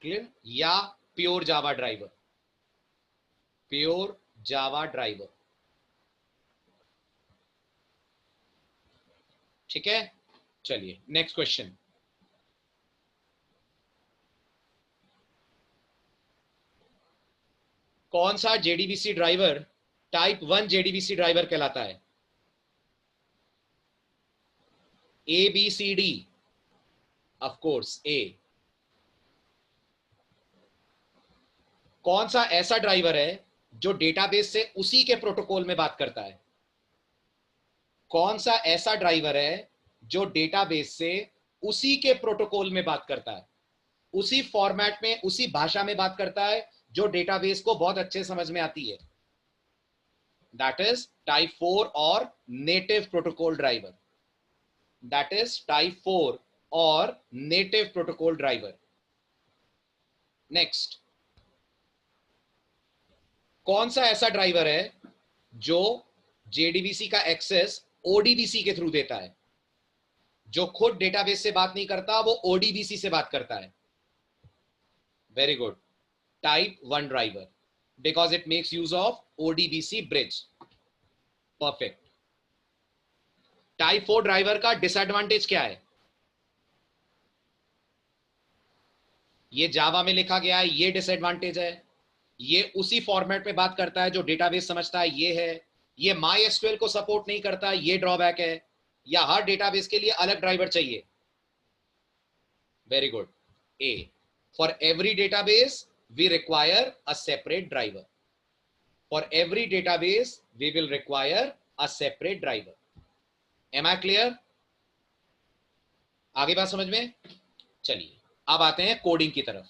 clear? या pure Java driver, pure Java driver, ठीक है। चलिए नेक्स्ट क्वेश्चन, कौन सा JDBC driver type 1 JDBC driver कहलाता है? ABCD, of course A। कौन सा ऐसा ड्राइवर है जो डेटाबेस से उसी के प्रोटोकॉल में बात करता है? कौन सा ऐसा ड्राइवर है जो डेटाबेस से उसी के प्रोटोकॉल में बात करता है, उसी फॉर्मेट में, उसी भाषा में बात करता है जो डेटाबेस को बहुत अच्छे समझ में आती है? दैट इज टाइप 4 और native protocol driver, that is type 4 और नेटिव प्रोटोकॉल ड्राइवर। नेक्स्ट, कौन सा ऐसा ड्राइवर है जो JDBC का एक्सेस ODBC के थ्रू देता है, जो खुद डेटाबेस से बात नहीं करता, वो ODBC से बात करता है? Very good, type 1 driver, because it makes use of ODBC bridge. Perfect. Type 4 driver का डिसएडवांटेज क्या है? ये जावा में लिखा गया है, ये डिसएडवांटेज है। ये उसी फॉर्मेट में बात करता है जो डेटाबेस समझता है, ये है। ये MySQL को सपोर्ट नहीं करता, ये ड्रॉबैक है। या हर डेटाबेस के लिए अलग ड्राइवर चाहिए? Very good, A, for every database we require a separate driver. For every database we will require a separate driver. Am I clear? आगे बात समझ में? चलिए अब आते हैं कोडिंग की तरफ।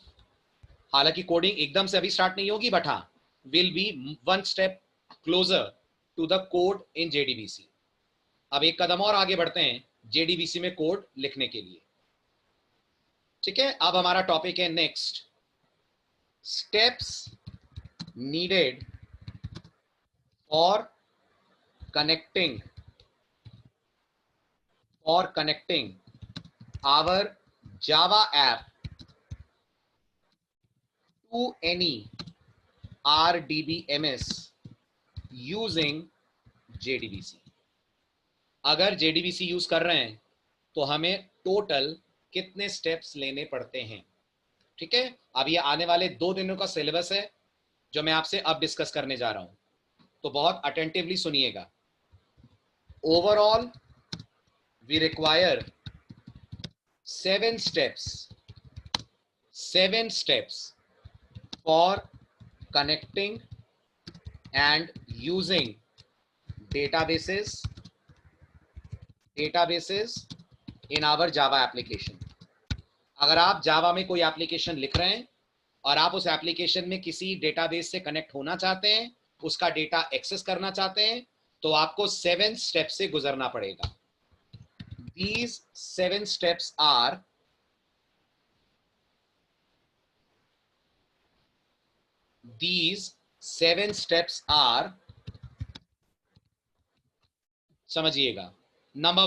हालांकि कोडिंग एकदम से अभी स्टार्ट नहीं होगी, बट हाँ, will be one step closer to the code in JDBC। अब एक कदम और आगे बढ़ते हैं JDBC में कोड लिखने के लिए, ठीक है। अब हमारा टॉपिक है next, steps needed for connecting our Java app to any RDBMS using JDBC। अगर JDBC यूज कर रहे हैं तो हमें टोटल कितने स्टेप्स लेने पड़ते हैं, ठीक है, अब ये आने वाले 2 दिनों का सिलेबस है जो मैं आपसे अब डिस्कस करने जा रहा हूं, तो बहुत अटेंटिवली सुनिएगा। Overall we require 7 steps for connecting and using databases in our Java application. अगर आप जावा में कोई एप्लीकेशन लिख रहे हैं और आप उस एप्लीकेशन में किसी डेटाबेस से कनेक्ट होना चाहते हैं, उसका डेटा एक्सेस करना चाहते हैं, तो आपको 7 स्टेप से गुजरना पड़ेगा। These 7 steps are: समझिएगा, नंबर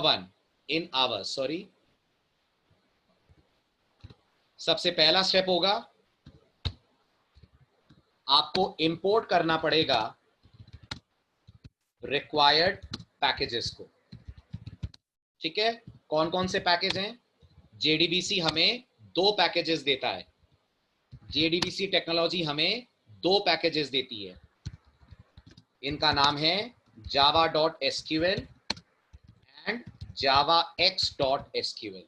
वन इन आवर्स, सबसे पहला स्टेप होगा, आपको इंपोर्ट करना पड़ेगा रिक्वायर्ड पैकेजेस को। ठीक है, कौन कौन से पैकेज हैं? जेडीबीसी हमें 2 पैकेजेस देता है। जेडीबीसी टेक्नोलॉजी हमें 2 पैकेजेस देती है। इनका नाम है java.sql एंड javax.sql।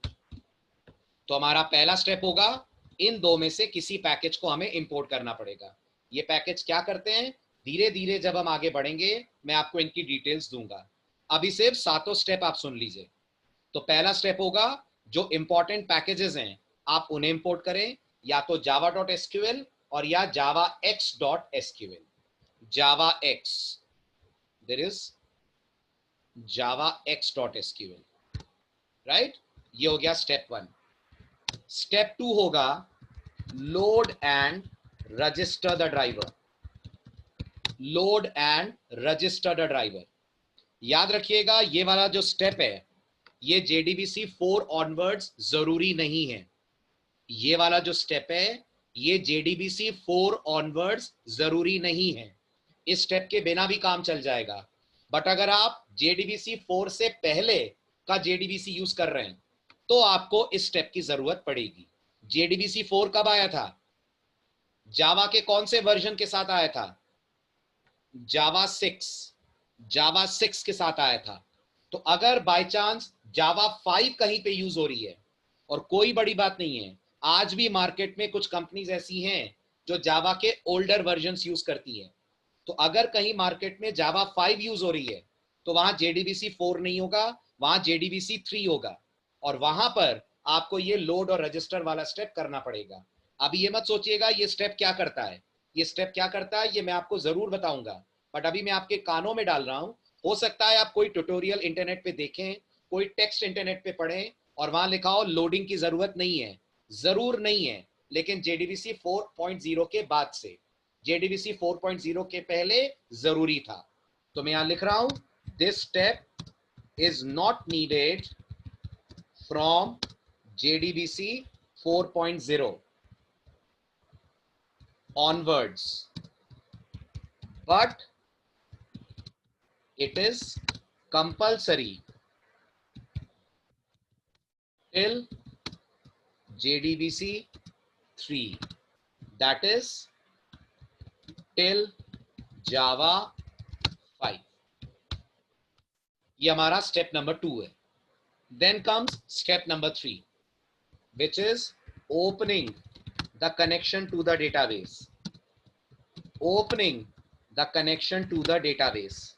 तो हमारा पहला स्टेप होगा, इन 2 में से किसी पैकेज को हमें इंपोर्ट करना पड़ेगा। ये पैकेज क्या करते हैं, धीरे धीरे जब हम आगे बढ़ेंगे मैं आपको इनकी डिटेल्स दूंगा। अभी सिर्फ 7 स्टेप आप सुन लीजिए। तो पहला स्टेप होगा, जो इंपॉर्टेंट पैकेजेस हैं आप उन्हें इंपोर्ट करें, या तो java.sql और या javax.sql। javax, there is javax.sql, right? ये हो गया स्टेप 1। स्टेप 2 होगा, load and register the driver. Load and register the driver, याद रखिएगा ये वाला जो स्टेप है ये JDBC 4 ऑनवर्ड्स जरूरी नहीं है। ये वाला जो स्टेप है ये JDBC 4 ऑनवर्ड्स जरूरी नहीं है। इस स्टेप के बिना भी काम चल जाएगा, बट अगर आप JDBC 4 से पहले का JDBC यूज कर रहे हैं तो आपको इस स्टेप की जरूरत पड़ेगी। JDBC 4 कब आया था? जावा के कौन से वर्जन के साथ आया था? जावा 6 के साथ आया था। तो अगर बाय चांस जावा 5 कहीं पे यूज हो रही है, और कोई बड़ी बात नहीं है, आज भी मार्केट में कुछ कंपनीज ऐसी हैं जो जावा के ओल्डर वर्जन्स यूज करती हैं, तो अगर कहीं मार्केट में जावा 5 यूज हो रही है तो वहां JDBC 4 नहीं होगा, वहां JDBC 3 होगा, और वहां पर आपको ये लोड और रजिस्टर वाला स्टेप करना पड़ेगा। अभी ये मत सोचिएगा ये स्टेप क्या करता है, ये स्टेप क्या करता है ये मैं आपको जरूर बताऊंगा, बट अभी मैं आपके कानों में डाल रहा हूं। हो सकता है आप कोई ट्यूटोरियल इंटरनेट पे देखें, कोई टेक्स्ट इंटरनेट पे पढ़ें और वहां लिखा हो लोडिंग की जरूरत नहीं है। जरूर नहीं है, लेकिन JDBC 4.0 के बाद से, JDBC 4.0 के पहले जरूरी था। तो मैं यहां लिख रहा हूं, this step is not needed from JDBC 4.0 onwards, but it is compulsory till JDBC 3, that is till Java 5। ये हमारा स्टेप नंबर 2 है। Then comes step number 3, which is opening the connection to the database. Opening the connection to the database.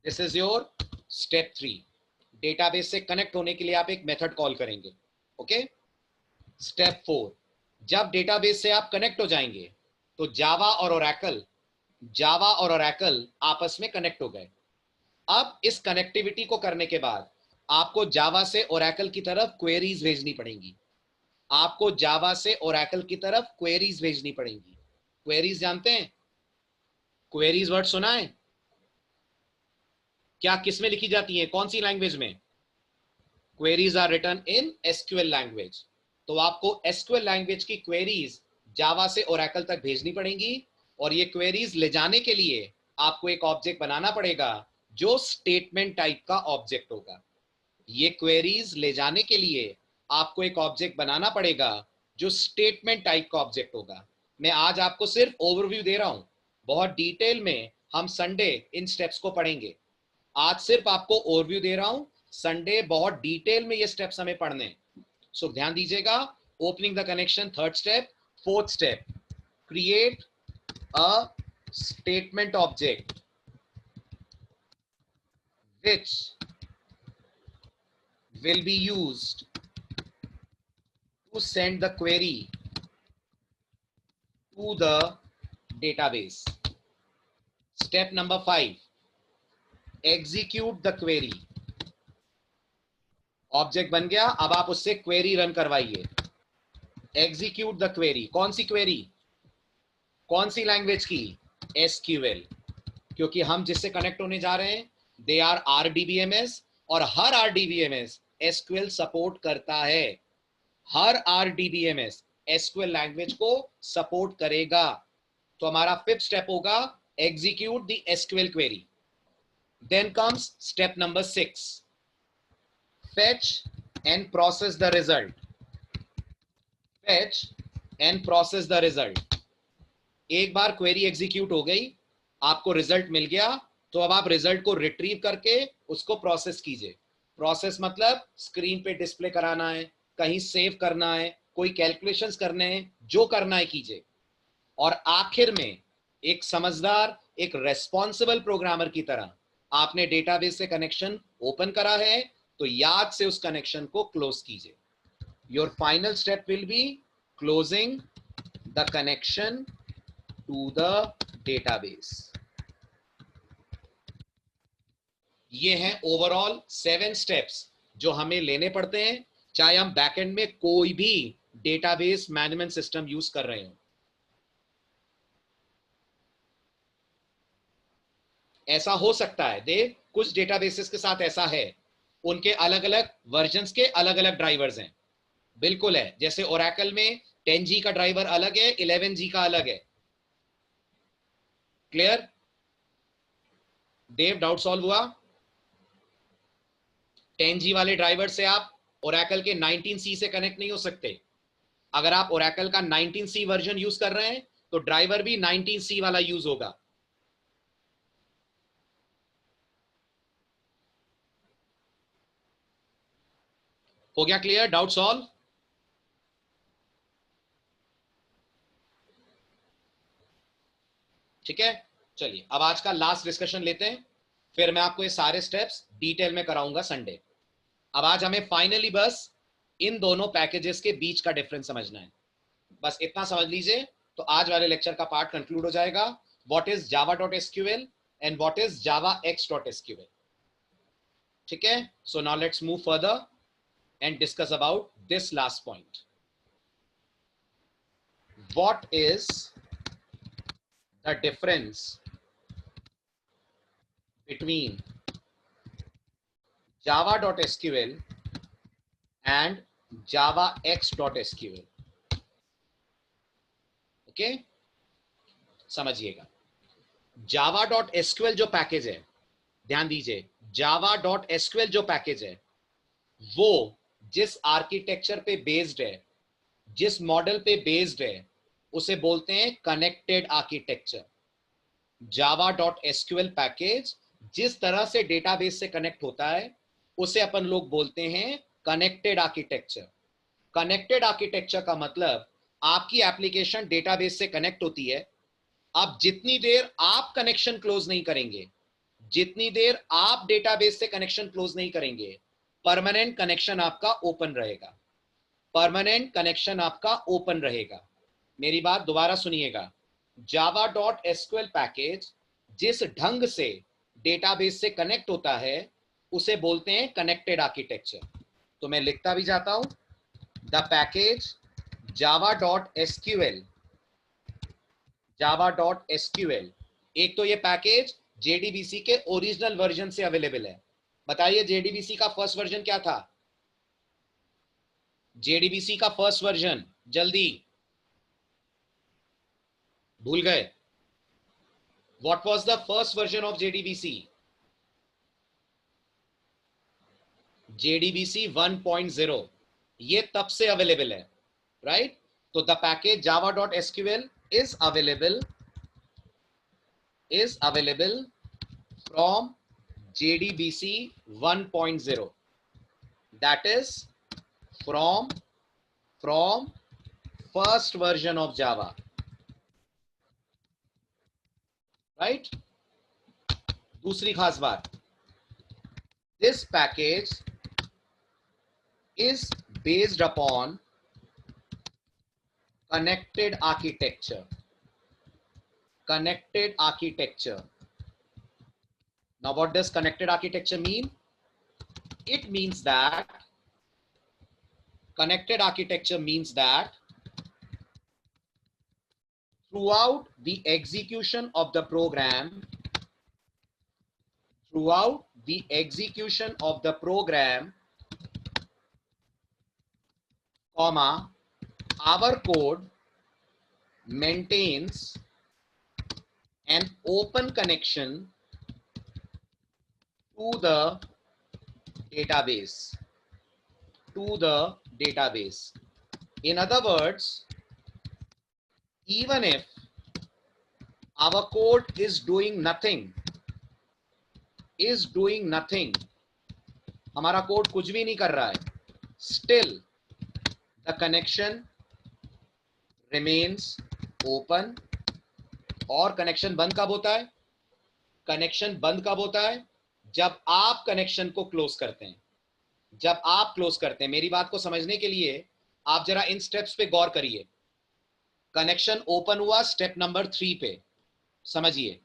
This is your step 3. Database से connect होने के लिए आप एक method call करेंगे। ओके, स्टेप 4, जब डेटाबेस से आप कनेक्ट हो जाएंगे तो जावा और ओरेकल आपस में कनेक्ट हो गए। अब इस कनेक्टिविटी को करने के बाद आपको जावा से ओरेकल की तरफ क्वेरीज भेजनी पड़ेंगी। आपको जावा से ओरेकल की तरफ क्वेरीज भेजनी पड़ेंगी। क्वेरीज जानते हैं? क्वेरीज वर्ड सुना है क्या? किस में लिखी जाती है, कौन सी लैंग्वेज में? Queries are written in SQL language. तो आपको SQL लैंग्वेज की क्वेरीज जावा से ओरेकल तक भेजनी पड़ेंगी, और ये क्वेरीज ले जाने के लिए आपको एक ऑब्जेक्ट बनाना पड़ेगा जो स्टेटमेंट टाइप का ऑब्जेक्ट होगा। ये क्वेरीज ले जाने के लिए आपको एक ऑब्जेक्ट बनाना पड़ेगा जो स्टेटमेंट टाइप का ऑब्जेक्ट होगा। मैं आज आपको सिर्फ ओवरव्यू दे रहा हूं, बहुत डिटेल में हम संडे इन स्टेप्स को पढ़ेंगे। आज सिर्फ आपको ओवरव्यू दे रहा हूं, संडे बहुत डिटेल में ये स्टेप्स हमें पढ़ने हैं। सो ध्यान दीजिएगा। Opening the connection, third step. Fourth step, create a statement object which will be used to send the query to the database. Step number 5, execute the query. Object बन गया, अब आप उससे क्वेरी रन करवाइए। Execute the query. कौन सी query, कौन सी language की? एसक्यूएल, क्योंकि हम जिससे कनेक्ट होने जा रहे हैं दे आर आरडीबीएमएस, और हर आरडीबीएमएस एसक्यूएल सपोर्ट करता है। हर आरडीबीएमएस एसक्यूएल लैंग्वेज को सपोर्ट करेगा। तो हमारा फिफ्थ स्टेप होगा execute the SQL query. Then comes step number 6, fetch and process the result. Fetch and process the result. एक बार क्वेरी एग्जीक्यूट हो गई, आपको रिजल्ट मिल गया, तो अब आप रिजल्ट को रिट्रीव करके उसको प्रोसेस कीजिए। प्रोसेस मतलब स्क्रीन पे डिस्प्ले कराना है, कहीं सेव करना है, कोई कैलकुलेशंस करने हैं, जो करना है कीजिए। और आखिर में एक समझदार, एक रेस्पॉन्सिबल प्रोग्रामर की तरह आपने डेटाबेस से कनेक्शन ओपन करा है, तो याद से उस कनेक्शन को क्लोज कीजिए। Your final step will be closing the connection to the database. ये हैं ओवरऑल 7 स्टेप्स जो हमें लेने पड़ते हैं, चाहे हम बैकएंड में कोई भी डेटाबेस मैनेजमेंट सिस्टम यूज कर रहे हो। ऐसा हो सकता है, देख कुछ डेटाबेसेस के साथ ऐसा है, उनके अलग अलग वर्जन्स के अलग अलग ड्राइवर्स हैं। बिल्कुल है, जैसे ओरेकल में 10G का ड्राइवर अलग है, 11G का अलग है। क्लियर? देव, डाउट सॉल्व हुआ? 10G वाले ड्राइवर से आप ओरेकल के 19C से कनेक्ट नहीं हो सकते। अगर आप ओरेकल का 19C वर्जन यूज कर रहे हैं तो ड्राइवर भी 19C वाला यूज होगा। हो गया क्लियर? Doubt solve? ठीक है, चलिए अब आज का लास्ट डिस्कशन लेते हैं, फिर मैं आपको ये सारे स्टेप्स डिटेल में कराऊंगा संडे। अब आज हमें फाइनली बस इन दोनों पैकेजेस के बीच का डिफरेंस समझना है। बस इतना समझ लीजिए तो आज वाले लेक्चर का पार्ट कंक्लूड हो जाएगा। What is java.sql and what is javax.sql। ठीक है, so now let's move further and discuss about this last point. What is the difference between java.sql and javax.sql। Okay, समझिएगा। java.sql जो package है, ध्यान दीजिए, java.sql जो पैकेज है वो जिस आर्किटेक्चर पे बेस्ड है, जिस मॉडल पे बेस्ड है, उसे बोलते हैं कनेक्टेड आर्किटेक्चर। java.sql पैकेज जिस तरह से डेटाबेस से कनेक्ट होता है उसे अपन लोग बोलते हैं कनेक्टेड आर्किटेक्चर। कनेक्टेड आर्किटेक्चर का मतलब आपकी एप्लीकेशन डेटाबेस से कनेक्ट होती है, अब जितनी देर आप कनेक्शन क्लोज नहीं करेंगे, जितनी देर आप डेटाबेस से कनेक्शन क्लोज नहीं करेंगे, परमानेंट कनेक्शन आपका ओपन रहेगा। परमानेंट कनेक्शन आपका ओपन रहेगा। मेरी बात दोबारा सुनिएगा, java.sql पैकेज जिस ढंग से डेटाबेस से कनेक्ट होता है उसे बोलते हैं कनेक्टेड आर्किटेक्चर। तो मैं लिखता भी जाता हूं, द पैकेज java.sql, java.sql। एक तो ये पैकेज JDBC के ओरिजिनल वर्जन से अवेलेबल है। बताइए JDBC का फर्स्ट वर्जन क्या था? JDBC का फर्स्ट वर्जन, जल्दी, भूल गए? What was the first version of JDBC? JDBC 1.0। ये तब से अवेलेबल है, राइट? तो the package java.sql is available from JDBC 1.0, that is from first version of Java, right? दूसरी खास बात, this package is based upon connected architecture. Now what does connected architecture mean? It means that connected architecture means that throughout the execution of the program, comma, our code maintains an open connection to the database. In other words, even if our code is doing nothing, हमारा code कुछ भी नहीं कर रहा है, still the connection remains open. और connection बंद कब होता है? कनेक्शन बंद कब होता है? जब आप कनेक्शन को क्लोज करते हैं। जब आप क्लोज करते हैं, मेरी बात को समझने के लिए आप जरा इन स्टेप्स पे गौर करिए। कनेक्शन ओपन हुआ स्टेप नंबर 3 पे, समझिए।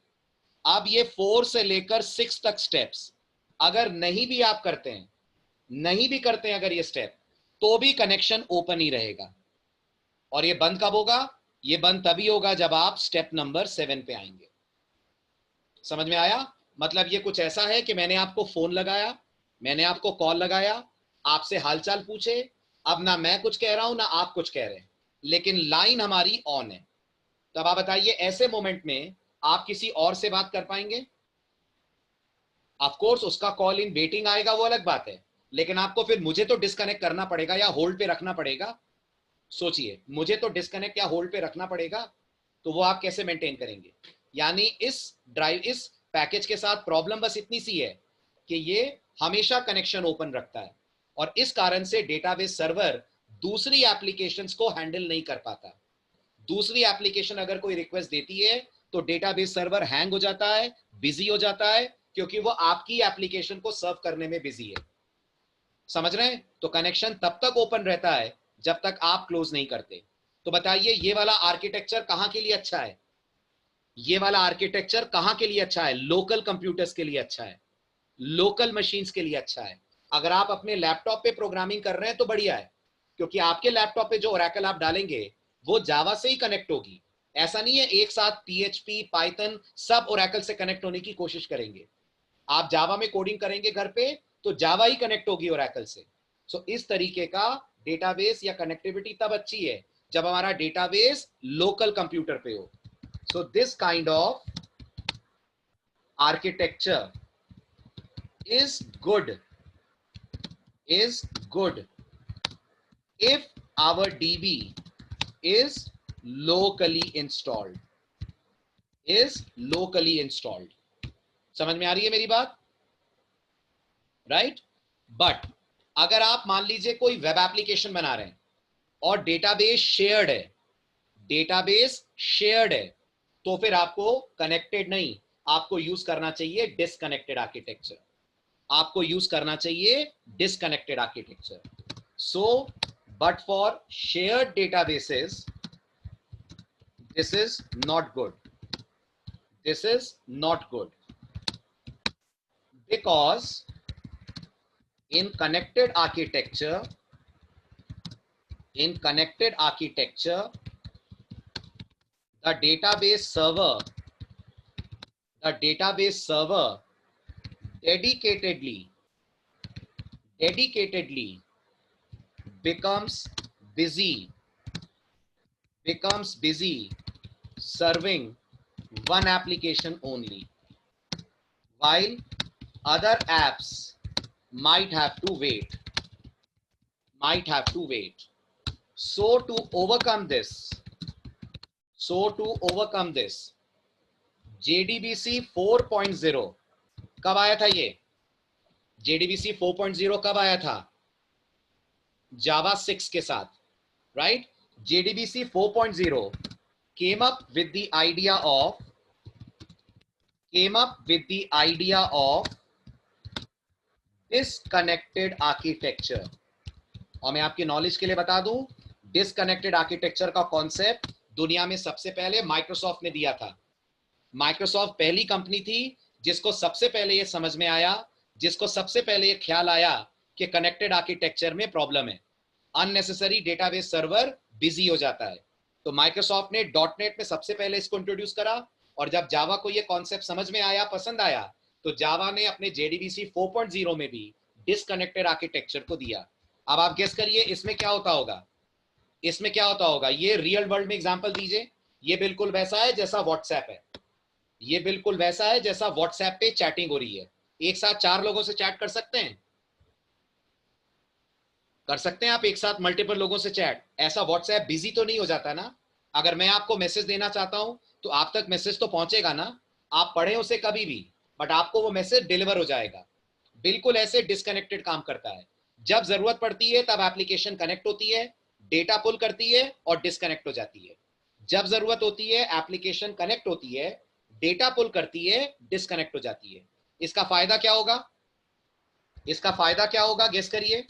अब ये 4 से लेकर 6 तक स्टेप्स अगर नहीं भी आप करते हैं, अगर ये स्टेप, तो भी कनेक्शन ओपन ही रहेगा। और ये बंद कब होगा? ये बंद तभी होगा जब आप स्टेप नंबर 7 पे आएंगे। समझ में आया? मतलब ये कुछ ऐसा है कि मैंने आपको फोन लगाया, मैंने आपको कॉल लगाया, आपसे हालचाल पूछे, अब ना मैं कुछ कह रहा हूं ना आप कुछ कह रहे हैं, लेकिन लाइन हमारी ऑन है। तब आप बताइए, ऐसे मोमेंट में आप किसी और से बात कर पाएंगे? ऑफ कोर्स उसका कॉल इन वेटिंग आएगा, वो अलग बात है, लेकिन आपको फिर मुझे तो डिस्कनेक्ट करना पड़ेगा या होल्ड पे रखना पड़ेगा। सोचिए, मुझे तो डिस्कनेक्ट या होल्ड पे रखना पड़ेगा, तो वो आप कैसे मेंटेन करेंगे? यानी इस पैकेज के साथ प्रॉब्लम बस इतनी सी है कि ये हमेशा कनेक्शन ओपन रखता है, और इस कारण से डेटाबेस सर्वर दूसरी एप्लीकेशंस को हैंडल नहीं कर पाता। दूसरी एप्लीकेशन अगर कोई रिक्वेस्ट देती है तो डेटाबेस सर्वर हैंग हो जाता है, बिजी हो जाता है, क्योंकि वो आपकी एप्लीकेशन को सर्व करने में बिजी है। समझ रहे हैं? तो कनेक्शन तब तक ओपन रहता है जब तक आप क्लोज नहीं करते। तो बताइए, ये वाला आर्किटेक्चर कहां के लिए अच्छा है? ये वाला आर्किटेक्चर कहां के लिए अच्छा है? लोकल कंप्यूटर्स के लिए अच्छा है, लोकल मशीन्स के लिए अच्छा है। अगर आप अपने लैपटॉप पे प्रोग्रामिंग कर रहे हैं तो बढ़िया है, क्योंकि आपके लैपटॉप पे जो ओरेकल आप डालेंगे वो जावा से ही कनेक्ट होगी। ऐसा नहीं है एक साथ पीएचपी, पाइथन सब ओरेकल से कनेक्ट होने की कोशिश करेंगे। आप जावा में कोडिंग करेंगे घर पे तो जावा ही कनेक्ट होगी ओरेकल से। सो इस तरीके का डेटाबेस या कनेक्टिविटी तब अच्छी है जब हमारा डेटाबेस लोकल कंप्यूटर पे हो। So this kind of architecture is good if our DB is locally installed. समझ में आ रही है मेरी बात? राइट? बट अगर आप मान लीजिए कोई वेब एप्लीकेशन बना रहे हैं और डेटाबेस शेयर्ड है, तो फिर आपको कनेक्टेड नहीं, आपको यूज करना चाहिए disconnected architecture. So, but for shared databases, this is not good. Because in connected architecture, the database server dedicatedly becomes busy serving one application only, while other apps might have to wait. might have to wait. So to overcome this, JDBC 4.0 कब आया था? ये JDBC 4.0 कब आया था? Java 6 के साथ, right? JDBC 4.0 came up with the idea of disconnected architecture. और मैं आपकी नॉलेज के लिए बता दूं, डिसकनेक्टेड आर्किटेक्चर का कॉन्सेप्ट दुनिया में सबसे पहले माइक्रोसॉफ्ट ने दिया था. माइक्रोसॉफ्ट पहली कंपनी थी जिसको सबसे पहले ये समझ में आया, जिसको सबसे पहले ये ख्याल आया कि कनेक्टेड आर्किटेक्चर में प्रॉब्लम है, अननेसेसरी डेटाबेस सर्वर बिजी हो जाता है. तो माइक्रोसॉफ्ट ने .NET में सबसे पहले इसको इंट्रोड्यूस करा, और जब जावा को ये कॉन्सेप्ट समझ में आया, पसंद आया, तो जावा ने अपने JDBC 4.0 में भी डिसकनेक्टेड आर्किटेक्चर को दिया. अब आप गेस करिए इसमें क्या होता होगा. इसमें क्या होता होगा, ये रियल वर्ल्ड में एग्जांपल दीजिए. ये बिल्कुल वैसा है जैसा व्हाट्सएप है. ये बिल्कुल वैसा है जैसा व्हाट्सएप पे चैटिंग हो रही है. एक साथ 4 लोगों से चैट कर सकते हैं? कर सकते हैं आप एक साथ मल्टीपल लोगों से चैट. ऐसा व्हाट्सएप बिजी तो नहीं हो जाता ना? अगर मैं आपको मैसेज देना चाहता हूं तो आप तक मैसेज तो पहुंचेगा ना, आप पढ़े उसे कभी भी, बट आपको वो मैसेज डिलीवर हो जाएगा. बिल्कुल ऐसे डिसकनेक्टेड काम करता है. जब जरूरत पड़ती है तब एप्लीकेशन कनेक्ट होती है, डेटा पुल करती है और डिसकनेक्ट हो जाती है. जब जरूरत होती है एप्लीकेशन कनेक्ट होती है, डेटा पुल करती है, डिसकनेक्ट हो जाती है. इसका फायदा क्या होगा? इसका फायदा क्या होगा, गेस करिए.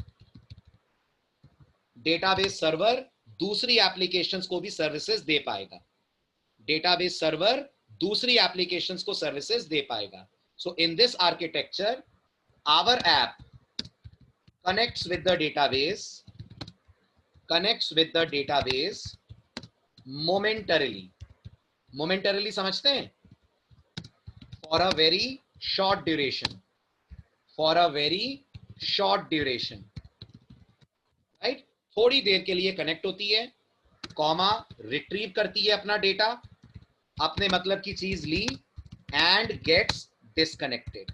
डेटाबेस सर्वर दूसरी एप्लीकेशंस को भी सर्विसेज दे पाएगा. डेटाबेस सर्वर दूसरी एप्लीकेशंस को सर्विसेज दे पाएगा. So in this architecture our app connects with the database momentarily समझते हैं? for a very short duration, right? थोड़ी देर के लिए कनेक्ट होती है, कॉमा रिट्रीव करती है अपना डेटा, अपने मतलब की चीज ली, एंड गेट्स डिस्कनेक्टेड.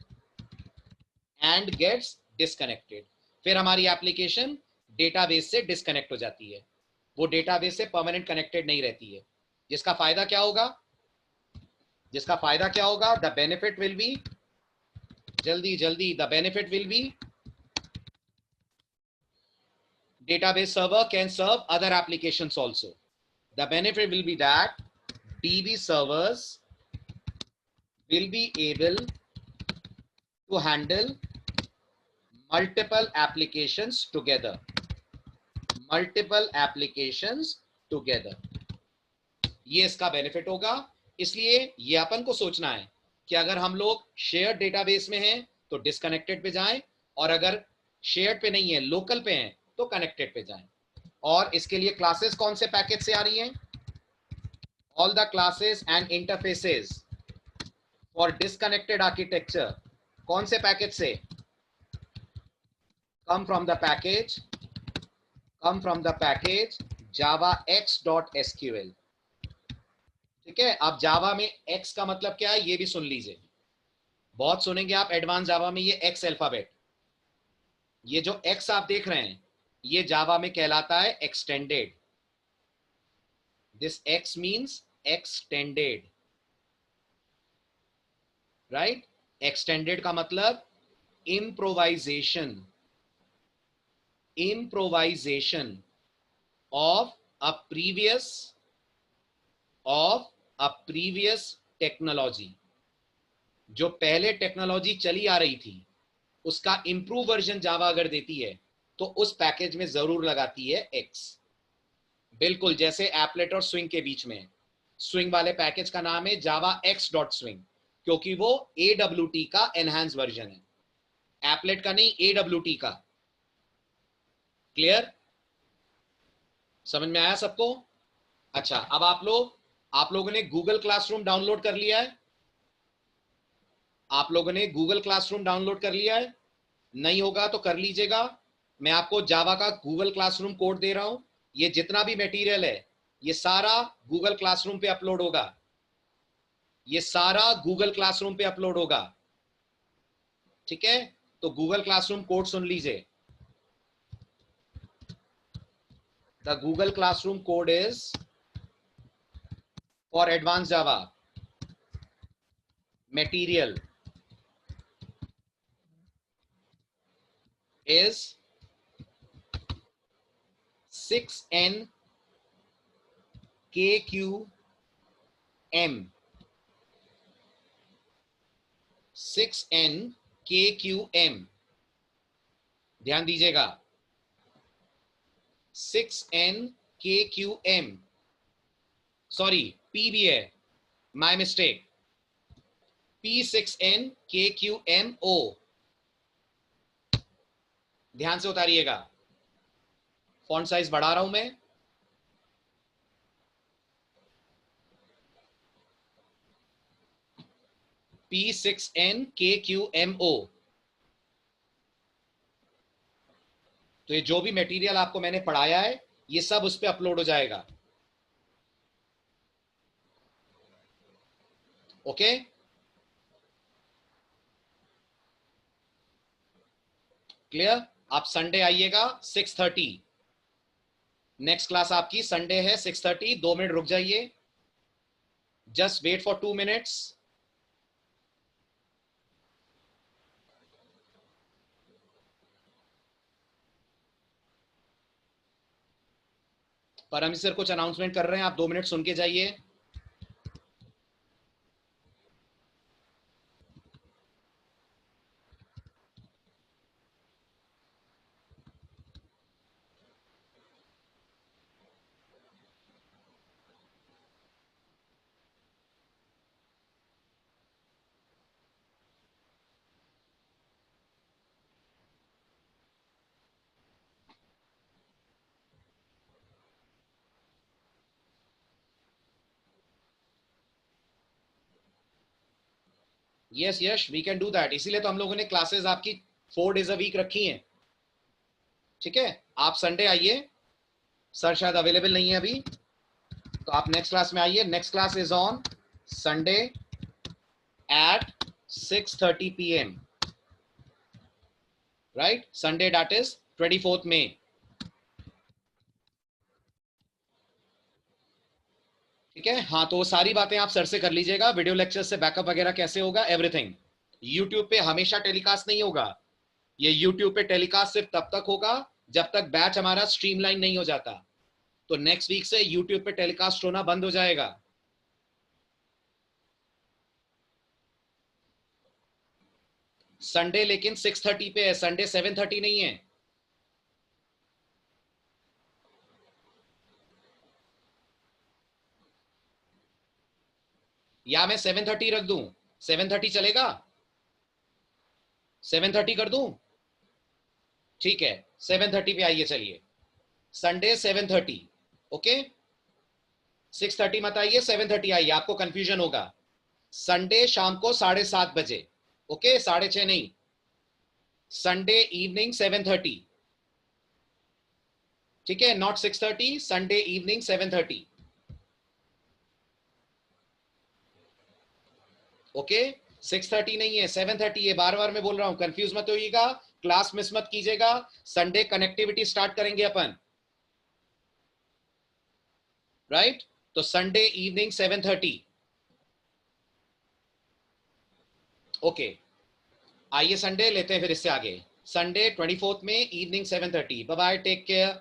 फिर हमारी एप्लीकेशन डेटाबेस से डिस्कनेक्ट हो जाती है. वो डेटाबेस से परमानेंट कनेक्टेड नहीं रहती है. जिसका फायदा क्या होगा? द बेनिफिट विल बी, जल्दी the benefit will be, database server can serve other applications also. The benefit will be that DB servers will be able to handle multiple applications together. ये इसका बेनिफिट होगा. इसलिए ये अपन को सोचना है कि अगर हम लोग शेयर्ड डेटाबेस में हैं तो डिसकनेक्टेड पे जाएं, और अगर शेयर्ड पे नहीं है, लोकल पे हैं, तो कनेक्टेड पे जाएं. और इसके लिए क्लासेस कौन से पैकेज से आ रही हैं? All the classes and interfaces for disconnected architecture कौन से पैकेज से? come from the package javax.sql. ठीक है. अब जावा में x का मतलब क्या है ये भी सुन लीजिए. बहुत सुनेंगे आप एडवांस जावा में ये x अल्फाबेट. ये जो x आप देख रहे हैं ये जावा में कहलाता है extended. This x means extended, right? Extended का मतलब improvisation of a previous technology. जो पहले टेक्नोलॉजी चली आ रही थी उसका इंप्रूव वर्जन जावा अगर देती है तो उस पैकेज में जरूर लगाती है x. बिल्कुल जैसे एप्लेट और स्विंग के बीच में. स्विंग वाले पैकेज का नाम है जावा x.swing क्योंकि वो AWT का एनहांस वर्जन है, एप्लेट का नहीं, AWT का. क्लियर? समझ में आया सबको? अच्छा, अब आप लोगों ने गूगल क्लासरूम डाउनलोड कर लिया है? नहीं होगा तो कर लीजिएगा. मैं आपको जावा का गूगल क्लासरूम कोड दे रहा हूं. ये जितना भी मटेरियल है ये सारा गूगल क्लासरूम पे अपलोड होगा. ठीक है? तो गूगल क्लासरूम कोड सुन लीजिए. The Google Classroom code is for Advanced Java. Material is 6N KQM. 6N KQM. ध्यान दीजिएगा, 6N KQM. सॉरी, P भी है, माई मिस्टेक. P6N KQMO. ध्यान से उतारिएगा, फॉन्ट साइज बढ़ा रहा हूं मैं. P6N KQMO. तो ये जो भी मटेरियल आपको मैंने पढ़ाया है, ये सब उस पर अपलोड हो जाएगा. Okay, clear. आप संडे आइएगा 6:30. नेक्स्ट क्लास आपकी संडे है 6:30. 2 मिनट रुक जाइए, just wait for 2 minutes. Param sir कुछ अनाउंसमेंट कर रहे हैं, आप 2 मिनट सुन के जाइए. Yes yes, we can do that. इसीलिए तो हम लोगों ने क्लासेस आपकी 4 डेज अ वीक रखी हैं. ठीक है, आप संडे आइए. सर शायद अवेलेबल नहीं है अभी, तो आप नेक्स्ट क्लास में आइए. Next class is on Sunday at 6:30 p.m. right? Sunday, that is 24th May. ठीक है, हाँ. तो सारी बातें आप सर से कर लीजिएगा. वीडियो लेक्चर से बैकअप वगैरह कैसे होगा, एवरीथिंग. यूट्यूब पे हमेशा टेलीकास्ट नहीं होगा. ये यूट्यूब पे टेलीकास्ट सिर्फ तब तक होगा जब तक बैच हमारा स्ट्रीमलाइन नहीं हो जाता. तो नेक्स्ट वीक से यूट्यूब पे टेलीकास्ट होना बंद हो जाएगा. संडे लेकिन 6:30 पे है, संडे 7:30 नहीं है. या मैं 7:30 रख दूं? 7:30 चलेगा? 7:30 कर दूं? ठीक है, 7:30 पे आइए. चलिए, संडे 7:30. ओके, 6:30 मत आइए, 7:30 आइए. आपको कंफ्यूजन होगा. संडे शाम को 7:30 बजे. ओके, 6:30 नहीं. Sunday evening 7:30. ठीक है, नॉट 6:30. Sunday evening 7:30. ओके, 6:30 नहीं है, 7:30 है. बार बार मैं बोल रहा हूं, कंफ्यूज मत होइएगा, क्लास मिस मत कीजिएगा. संडे कनेक्टिविटी स्टार्ट करेंगे अपन, राइट? तो संडे इवनिंग 7:30. ओके, आइए संडे लेते हैं फिर इससे आगे. संडे 24th में evening 7:30. Bye bye, take care.